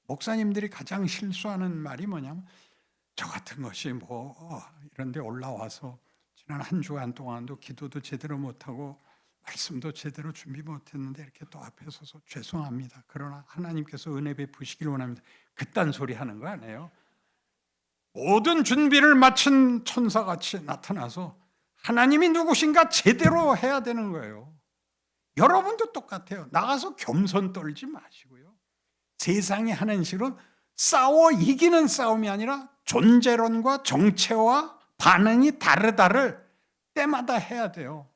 목사님들이 가장 실수하는 말이 뭐냐면 저 같은 것이 이런 데 올라와서 지난 한 주간 동안도 기도도 제대로 못하고 말씀도 제대로 준비 못했는데 이렇게 또 앞에 서서 죄송합니다. 그러나 하나님께서 은혜 베푸시길 원합니다. 그딴 소리 하는 거 아니에요. 모든 준비를 마친 천사같이 나타나서 하나님이 누구신가 제대로 해야 되는 거예요. 여러분도 똑같아요. 나가서 겸손 떨지 마시고요. 세상이 하는 식으로 싸워 이기는 싸움이 아니라 존재론과 정체와 반응이 다르다를 때마다 해야 돼요.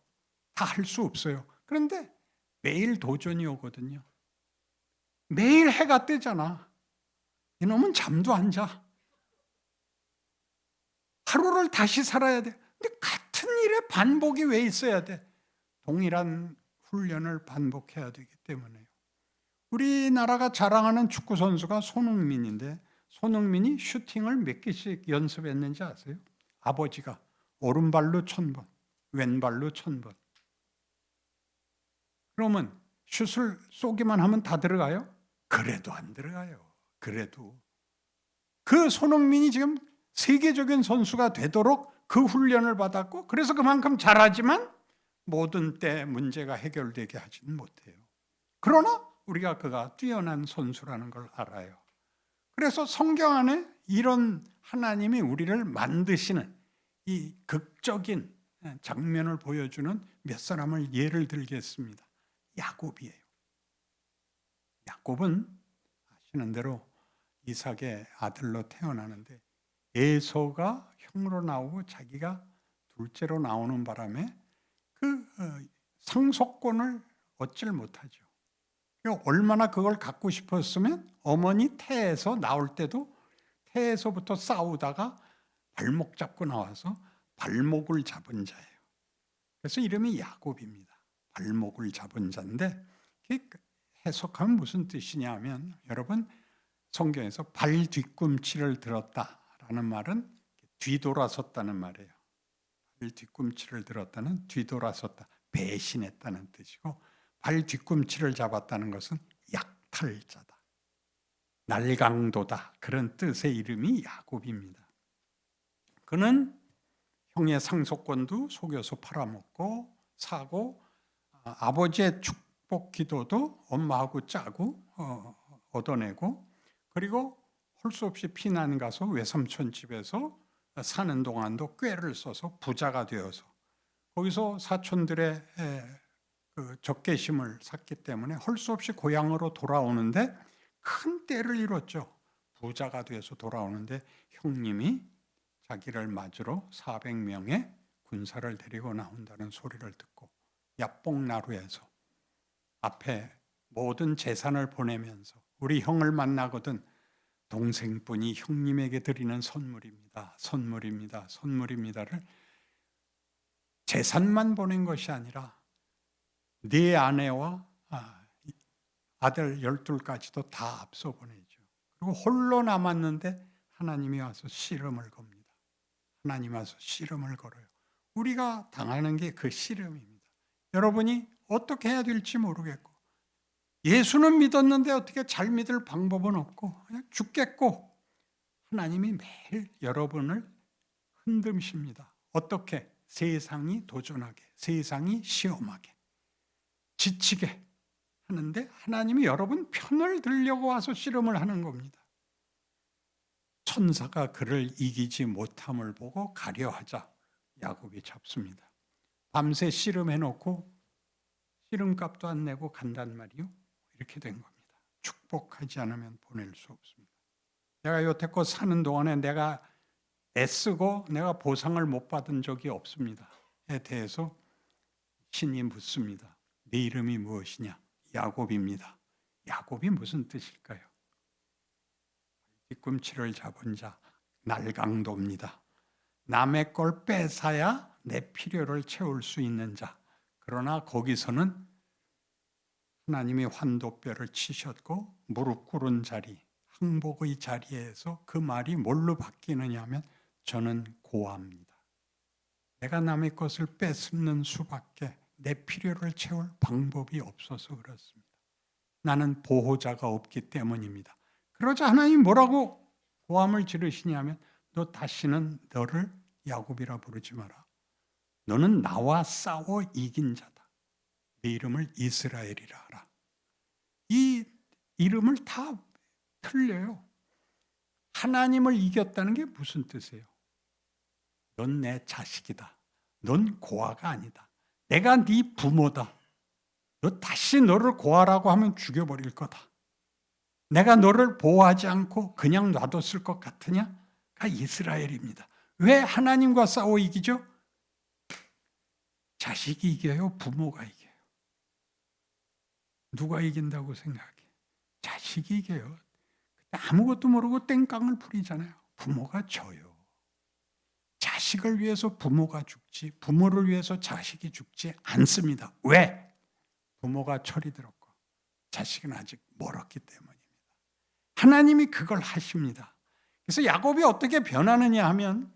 다 할 수 없어요. 그런데 매일 도전이 오거든요. 매일 해가 뜨잖아. 이놈은 잠도 안 자. 하루를 다시 살아야 돼. 근데 같은 일의 반복이 왜 있어야 돼? 동일한 훈련을 반복해야 되기 때문에요. 우리나라가 자랑하는 축구 선수가 손흥민인데 손흥민이 슈팅을 몇 개씩 연습했는지 아세요? 아버지가 오른발로 1000번, 왼발로 1000번. 그러면 슛을 쏘기만 하면 다 들어가요? 그래도 안 들어가요. 그래도. 그 손흥민이 지금 세계적인 선수가 되도록 그 훈련을 받았고 그래서 그만큼 잘하지만 모든 때 문제가 해결되게 하지는 못해요. 그러나 우리가 그가 뛰어난 선수라는 걸 알아요. 그래서 성경 안에 이런 하나님이 우리를 만드시는 이 극적인 장면을 보여주는 몇 사람을 예를 들겠습니다. 야곱이에요. 야곱은 아시는 대로 이삭의 아들로 태어나는데 에서가 형으로 나오고 자기가 둘째로 나오는 바람에 그 상속권을 얻질 못하죠. 얼마나 그걸 갖고 싶었으면 어머니 태에서 나올 때도 태에서부터 싸우다가 발목 잡고 나와서 발목을 잡은 자예요. 그래서 이름이 야곱입니다. 발목을 잡은 자인데 해석하면 무슨 뜻이냐면 여러분 성경에서 발 뒤꿈치를 들었다라는 말은 뒤돌아섰다는 말이에요. 발 뒤꿈치를 들었다는 뒤돌아섰다, 배신했다는 뜻이고 발 뒤꿈치를 잡았다는 것은 약탈자다, 날강도다 그런 뜻의 이름이 야곱입니다. 그는 형의 상속권도 속여서 팔아먹고 사고 아버지의 축복 기도도 엄마하고 짜고 얻어내고 그리고 할 수 없이 피난 가서 외삼촌 집에서 사는 동안도 꾀를 써서 부자가 되어서 거기서 사촌들의 그 적개심을 샀기 때문에 할 수 없이 고향으로 돌아오는데 큰 때를 이뤘죠. 부자가 돼서 돌아오는데 형님이 자기를 맞으러 400명의 군사를 데리고 나온다는 소리를 듣고 야뽕나루에서 앞에 모든 재산을 보내면서 우리 형을 만나거든 동생분이 형님에게 드리는 선물입니다. 선물입니다. 선물입니다를 재산만 보낸 것이 아니라 네 아내와 아들 12까지도 다 앞서 보내죠. 그리고 홀로 남았는데 하나님이 와서 씨름을 겁니다. 하나님 와서 씨름을 걸어요. 우리가 당하는 게 그 씨름입니다. 여러분이 어떻게 해야 될지 모르겠고 예수는 믿었는데 어떻게 잘 믿을 방법은 없고 그냥 죽겠고 하나님이 매일 여러분을 흔드십니다. 어떻게? 세상이 도전하게, 세상이 시험하게, 지치게 하는데 하나님이 여러분 편을 들려고 와서 씨름을 하는 겁니다. 천사가 그를 이기지 못함을 보고 가려하자 야곱이 잡습니다. 밤새 씨름해놓고 씨름값도 안 내고 간단 말이요. 이렇게 된 겁니다. 축복하지 않으면 보낼 수 없습니다. 내가 여태껏 사는 동안에 내가 애쓰고 내가 보상을 못 받은 적이 없습니다에 대해서 신이 묻습니다. 네 이름이 무엇이냐? 야곱입니다. 야곱이 무슨 뜻일까요? 뒤꿈치를 잡은 자, 날강도입니다. 남의 걸 뺏어야 내 필요를 채울 수 있는 자. 그러나 거기서는 하나님이 환도뼈를 치셨고 무릎 꿇은 자리, 항복의 자리에서 그 말이 뭘로 바뀌느냐 하면 저는 고아입니다. 내가 남의 것을 뺏는 수밖에 내 필요를 채울 방법이 없어서 그렇습니다. 나는 보호자가 없기 때문입니다. 그러자 하나님 뭐라고 고함을 지르시냐면 너 다시는 너를 야곱이라 부르지 마라. 너는 나와 싸워 이긴 자다. 내 이름을 이스라엘이라 하라. 이 이름을 다 틀려요. 하나님을 이겼다는 게 무슨 뜻이에요? 넌 내 자식이다. 넌 고아가 아니다. 내가 네 부모다. 너 다시 너를 고아라고 하면 죽여버릴 거다. 내가 너를 보호하지 않고 그냥 놔뒀을 것 같으냐가 이스라엘입니다. 왜 하나님과 싸워 이기죠? 자식이 이겨요? 부모가 이겨요? 누가 이긴다고 생각해? 자식이 이겨요. 아무것도 모르고 땡깡을 부리잖아요. 부모가 져요. 자식을 위해서 부모가 죽지 부모를 위해서 자식이 죽지 않습니다. 왜? 부모가 철이 들었고 자식은 아직 멀었기 때문입니다. 하나님이 그걸 하십니다. 그래서 야곱이 어떻게 변하느냐 하면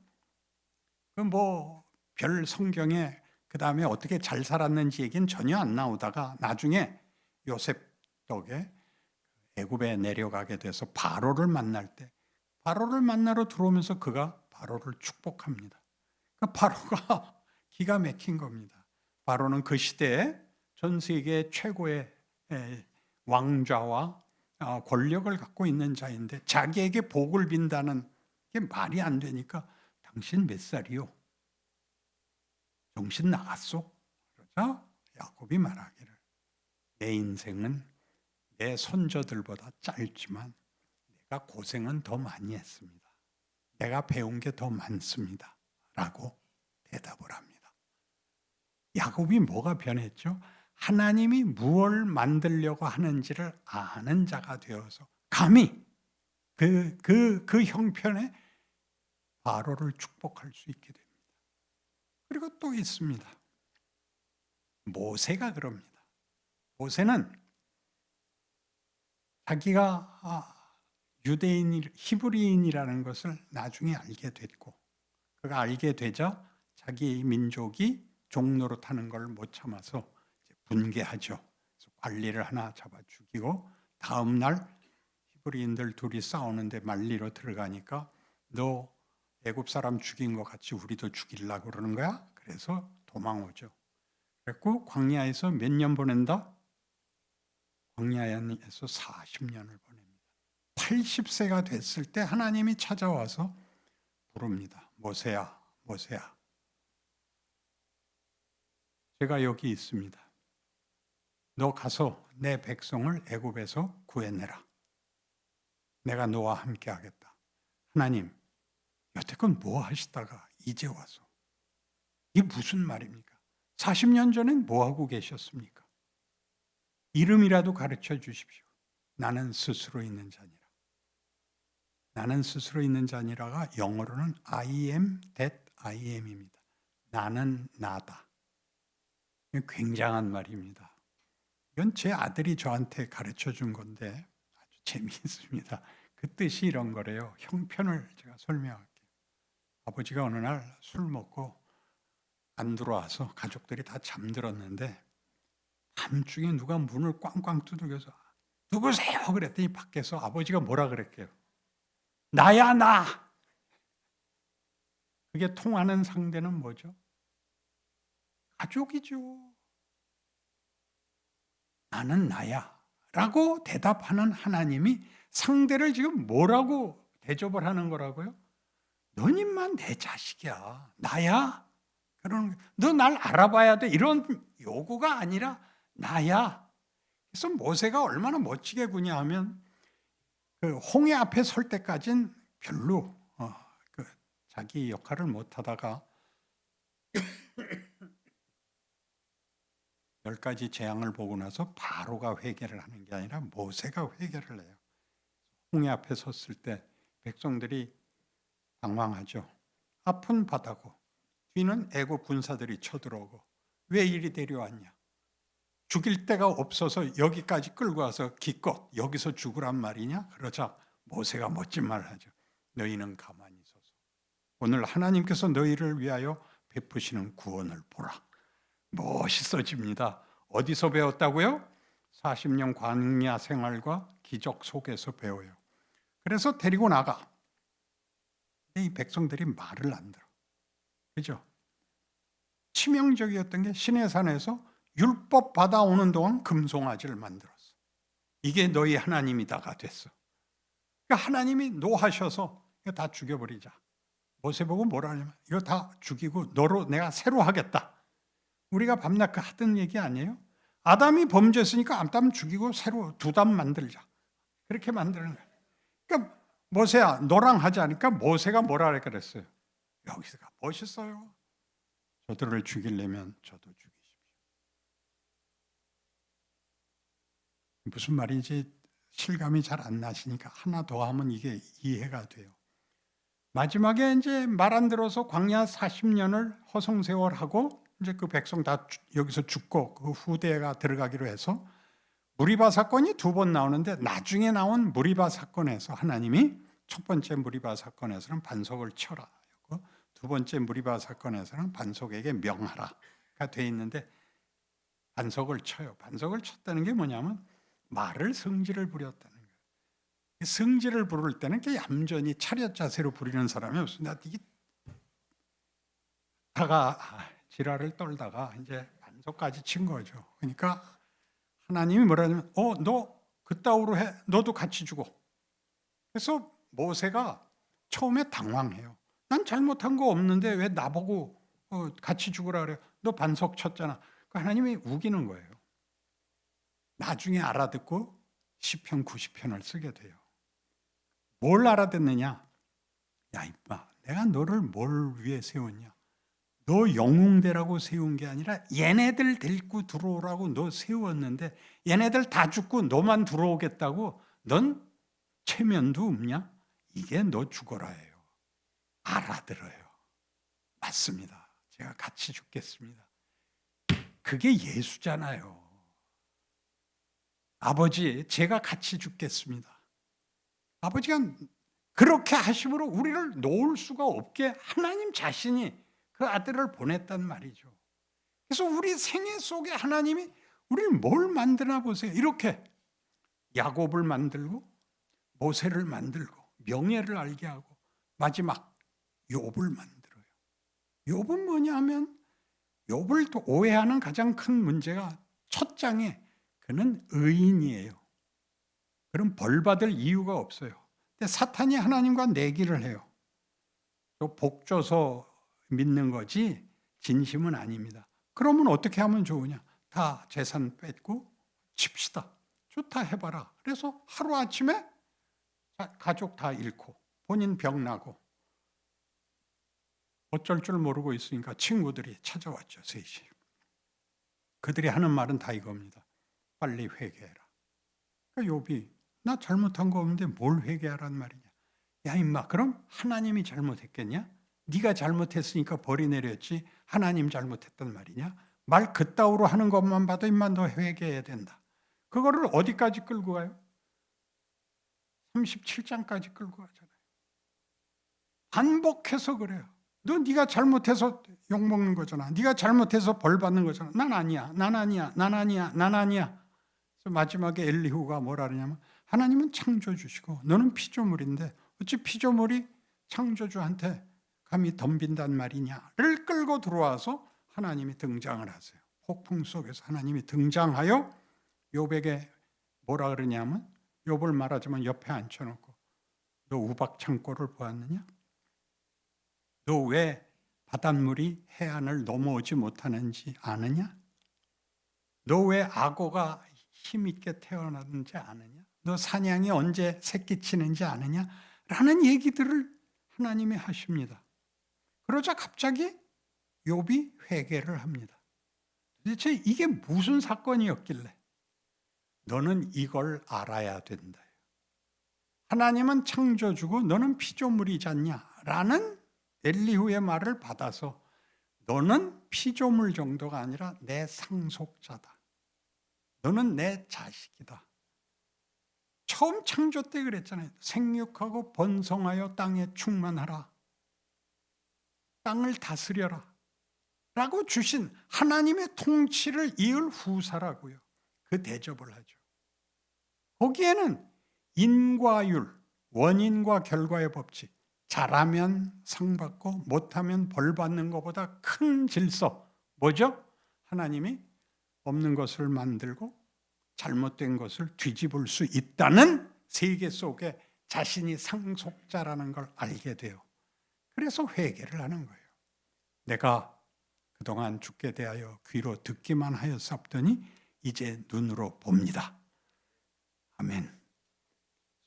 별 성경에 그 다음에 어떻게 잘 살았는지 얘기는 전혀 안 나오다가 나중에 요셉 덕에 애굽에 내려가게 돼서 바로를 만날 때 바로를 만나러 들어오면서 그가 바로를 축복합니다. 그러니까 바로가 기가 막힌 겁니다. 바로는 그 시대에 전 세계 최고의 왕좌와 권력을 갖고 있는 자인데 자기에게 복을 빈다는 게 말이 안 되니까 당신 몇 살이요? 정신 나갔소? 그러자 야곱이 말하기를 내 인생은 내 손자들보다 짧지만 내가 고생은 더 많이 했습니다. 내가 배운 게 더 많습니다. 라고 대답을 합니다. 야곱이 뭐가 변했죠? 하나님이 무엇을 만들려고 하는지를 아는 자가 되어서 감히 그 형편에 바로를 축복할 수 있게 됩니다. 그리고 또 있습니다. 모세가 그럽니다. 모세는 자기가 히브리인이라는 것을 나중에 알게 됐고 그가 알게 되자 자기 민족이 종노릇하는 걸 못 참아서 분개하죠. 그래서 관리를 하나 잡아 죽이고 다음 날 히브리인들 둘이 싸우는데 말리러 들어가니까 너 애굽 사람 죽인 것 같이 우리도 죽이려고 그러는 거야? 그래서 도망오죠. 그랬고 광야에서 몇 년 보낸다? 광야에서 40년을 보냅니다. 80세가 됐을 때 하나님이 찾아와서 부릅니다. 모세야, 모세야. 제가 여기 있습니다. 너 가서 내 백성을 애굽에서 구해내라. 내가 너와 함께 하겠다. 하나님, 여태껏 뭐 하시다가 이제 와서 이게 무슨 말입니까? 40년 전엔 뭐 하고 계셨습니까? 이름이라도 가르쳐 주십시오. 나는 스스로 있는 자니라. 나는 스스로 있는 자니라가 영어로는 I am that I am입니다. 나는 나다. 굉장한 말입니다. 이건 제 아들이 저한테 가르쳐 준 건데 아주 재미있습니다. 그 뜻이 이런 거래요. 형편을 제가 설명할게요. 아버지가 어느 날 술 먹고 안 들어와서 가족들이 다 잠들었는데 밤중에 누가 문을 꽝꽝 두들겨서 누구세요? 그랬더니 밖에서 아버지가 뭐라 그랬게요? 나야 나. 그게 통하는 상대는 뭐죠? 가족이죠. 나는 나야 라고 대답하는 하나님이 상대를 지금 뭐라고 대접을 하는 거라고요? 너님만 내 자식이야. 나야? 너 날 알아봐야 돼. 이런 요구가 아니라 나야. 그래서 모세가 얼마나 멋지게 구냐 하면 그 홍해 앞에 설 때까지는 별로 자기 역할을 못하다가 10가지 재앙을 보고 나서 바로가 회개를 하는 게 아니라 모세가 회개를 해요. 홍해 앞에 섰을 때 백성들이 당황하죠. 앞은 바다고 뒤는 애굽 군사들이 쳐들어오고 왜 이리 데려왔냐? 죽일 데가 없어서 여기까지 끌고 와서 기껏 여기서 죽으란 말이냐? 그러자 모세가 멋진 말을 하죠. 너희는 가만히 있어서 오늘 하나님께서 너희를 위하여 베푸시는 구원을 보라. 멋있어집니다. 어디서 배웠다고요? 40년 광야 생활과 기적 속에서 배워요. 그래서 데리고 나가. 근데 이 백성들이 말을 안 들어. 그죠? 치명적이었던 게 시내산에서 율법 받아오는 동안 금송아지를 만들었어. 이게 너희 하나님이다가 됐어. 그러니까 하나님이 노하셔서 이거 다 죽여버리자. 모세 보고 뭐라 하냐면 이거 다 죽이고 너로 내가 새로 하겠다. 우리가 밤낮 하던 얘기 아니에요? 아담이 범죄했으니까 아담 죽이고 새로 두 담 만들자. 그렇게 만드는 거예요. 그러니까 모세야 너랑 하지 않으니까 모세가 뭐라 그랬어요? 여기서가 멋있어요. 저들을 죽이려면 저도 죽이십시오. 무슨 말인지 실감이 잘 안 나시니까 하나 더 하면 이게 이해가 돼요. 마지막에 이제 말 안 들어서 광야 40년을 허송세월하고 이제 그 백성 다 여기서 죽고 그 후대가 들어가기로 해서 무리바 사건이 두 번 나오는데 나중에 나온 무리바 사건에서 하나님이 첫 번째 무리바 사건에서는 반석을 쳐라. 두 번째 무리바 사건에서는 반석에게 명하라가 돼 있는데 반석을 쳐요. 반석을 쳤다는 게 뭐냐면 말을 성질을 부렸다는 거예요. 성질을 부를 때는 이렇게 얌전히 차렷 자세로 부리는 사람이 없습니다. 이게 다가 지랄을 떨다가 이제 반석까지 친 거죠. 그러니까 하나님이 뭐라냐면 너 그따위로 해. 너도 같이 죽어. 그래서 모세가 처음에 당황해요. 난 잘못한 거 없는데 왜 나보고 같이 죽으라 그래. 너 반석 쳤잖아. 하나님이 우기는 거예요. 나중에 알아듣고 시편 90편을 쓰게 돼요. 뭘 알아듣느냐? 야 임마, 내가 너를 뭘 위해 세웠냐? 너 영웅대라고 세운 게 아니라 얘네들 데리고 들어오라고 너 세웠는데 얘네들 다 죽고 너만 들어오겠다고 넌 체면도 없냐? 이게 너 죽어라예요. 알아들어요. 맞습니다. 제가 같이 죽겠습니다. 그게 예수잖아요. 아버지, 제가 같이 죽겠습니다. 아버지가 그렇게 하심으로 우리를 놓을 수가 없게 하나님 자신이 그 아들을 보냈단 말이죠. 그래서 우리 생애 속에 하나님이 우리를 뭘 만드나 보세요. 이렇게 야곱을 만들고 모세를 만들고 명예를 알게 하고 마지막 욥을 만들어요. 욥은 뭐냐 하면 욥을 또 오해하는 가장 큰 문제가 첫 장에 그는 의인이에요. 그럼 벌 받을 이유가 없어요. 근데 사탄이 하나님과 내기를 해요. 또 복 줘서 믿는 거지 진심은 아닙니다. 그러면 어떻게 하면 좋으냐? 다 재산 뺏고 칩시다. 좋다 해봐라. 그래서 하루아침에 가족 다 잃고 본인 병 나고 어쩔 줄 모르고 있으니까 친구들이 찾아왔죠. 셋이. 그들이 하는 말은 다 이겁니다. 빨리 회개해라. 그러니까 욥이 나 잘못한 거 없는데 뭘 회개하란 말이냐. 야 임마, 그럼 하나님이 잘못했겠냐? 네가 잘못했으니까 벌이 내렸지 하나님 잘못했단 말이냐? 말 그따위로 하는 것만 봐도 임마 너 회개해야 된다. 그거를 어디까지 끌고 가요? 37장까지 끌고 가잖아요. 반복해서 그래요. 너 네가 잘못해서 욕먹는 거잖아. 네가 잘못해서 벌 받는 거잖아. 난 아니야. 난 아니야. 난 아니야. 난 아니야. 그래서 마지막에 엘리후가 뭐라 그러냐면 하나님은 창조주시고 너는 피조물인데 어찌 피조물이 창조주한테 감히 덤빈단 말이냐를 끌고 들어와서 하나님이 등장을 하세요. 폭풍 속에서 하나님이 등장하여 욥에게 뭐라 그러냐면 욥을 말하자면 옆에 앉혀놓고 너 우박 창고를 보았느냐? 너 왜 바닷물이 해안을 넘어오지 못하는지 아느냐? 너 왜 악어가 힘있게 태어났는지 아느냐? 너 사냥이 언제 새끼치는지 아느냐? 라는 얘기들을 하나님이 하십니다. 그러자 갑자기 욥이 회개를 합니다. 도대체 이게 무슨 사건이었길래 너는 이걸 알아야 된다. 하나님은 창조주고 너는 피조물이지 않냐? 라는 엘리후의 말을 받아서 너는 피조물 정도가 아니라 내 상속자다. 너는 내 자식이다. 처음 창조 때 그랬잖아요. 생육하고 번성하여 땅에 충만하라. 땅을 다스려라. 라고 주신 하나님의 통치를 이을 후사라고요. 그 대접을 하죠. 거기에는 인과율, 원인과 결과의 법칙, 잘하면 상 받고 못하면 벌 받는 것보다 큰 질서, 뭐죠? 하나님이 없는 것을 만들고 잘못된 것을 뒤집을 수 있다는 세계 속에 자신이 상속자라는 걸 알게 돼요. 그래서 회개를 하는 거예요. 내가 그동안 주께 대하여 귀로 듣기만 하였사옵더니 이제 눈으로 봅니다. 아멘.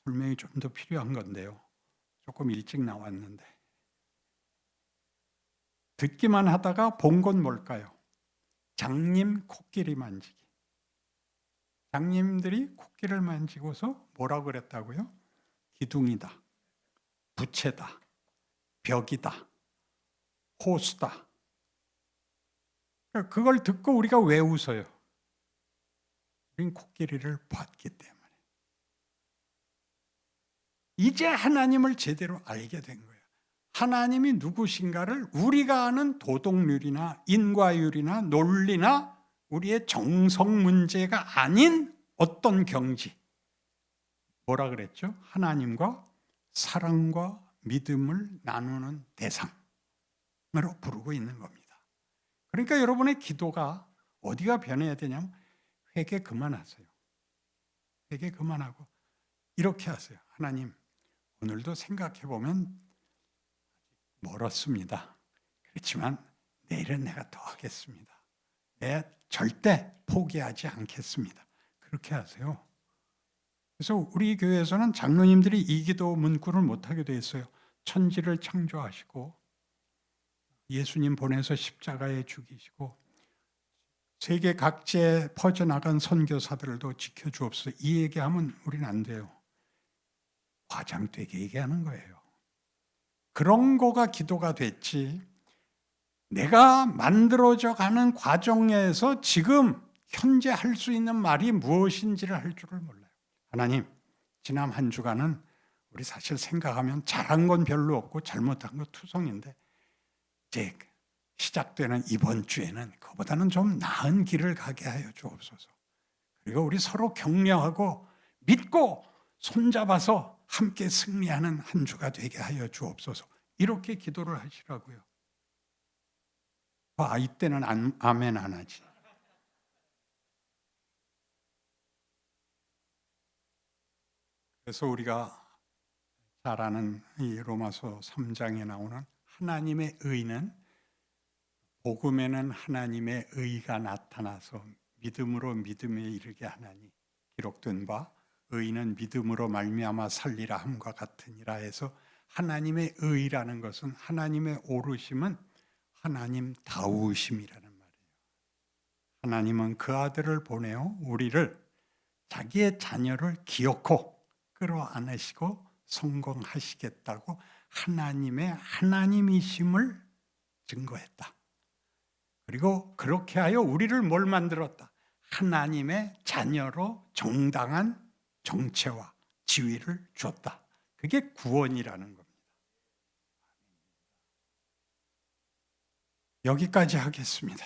설명이 좀 더 필요한 건데요. 조금 일찍 나왔는데. 듣기만 하다가 본 건 뭘까요? 장님 코끼리 만지기. 장님들이 코끼리를 만지고서 뭐라고 그랬다고요? 기둥이다, 부채다, 벽이다, 호수다. 그걸 듣고 우리가 왜 웃어요? 우린 코끼리를 봤기 때문에. 이제 하나님을 제대로 알게 된 거예요. 하나님이 누구신가를 우리가 아는 도덕률이나 인과율이나 논리나 우리의 정성 문제가 아닌 어떤 경지. 뭐라 그랬죠? 하나님과 사랑과 믿음을 나누는 대상으로 부르고 있는 겁니다. 그러니까 여러분의 기도가 어디가 변해야 되냐면 회개 그만하세요. 회개 그만하고 이렇게 하세요. 하나님, 오늘도 생각해보면 멀었습니다. 그렇지만 내일은 내가 더 하겠습니다. 내 절대 포기하지 않겠습니다. 그렇게 하세요. 그래서 우리 교회에서는 장로님들이 이 기도 문구를 못하게 돼 있어요. 천지를 창조하시고 예수님 보내서 십자가에 죽이시고 세계 각지에 퍼져나간 선교사들도 지켜주옵소서. 이 얘기하면 우리는 안 돼요. 과장되게 얘기하는 거예요. 그런 거가 기도가 됐지. 내가 만들어져 가는 과정에서 지금 현재 할 수 있는 말이 무엇인지를 할 줄을 몰라요. 하나님, 지난 한 주간은 우리 사실 생각하면 잘한 건 별로 없고 잘못한 건 투성인데 이제 시작되는 이번 주에는 그보다는 좀 나은 길을 가게 하여 주옵소서. 그리고 우리 서로 격려하고 믿고 손잡아서 함께 승리하는 한 주가 되게 하여 주옵소서. 이렇게 기도를 하시라고요. 이때는 아멘 안 하지. 그래서 우리가 잘 아는 이 로마서 3장에 나오는 하나님의 의는 복음에는 하나님의 의가 나타나서 믿음으로 믿음에 이르게 하나니 기록된 바 의는 믿음으로 말미암아 살리라 함과 같으니라 해서 하나님의 의라는 것은 하나님의 오르심은 하나님 다우심이라는 말이에요. 하나님은 그 아들을 보내어 우리를 자기의 자녀를 기어코 끌어안으시고 성공하시겠다고 하나님의 하나님이심을 증거했다. 그리고 그렇게 하여 우리를 뭘 만들었다? 하나님의 자녀로 정당한 정체와 지위를 줬다. 그게 구원이라는 겁니다. 여기까지 하겠습니다.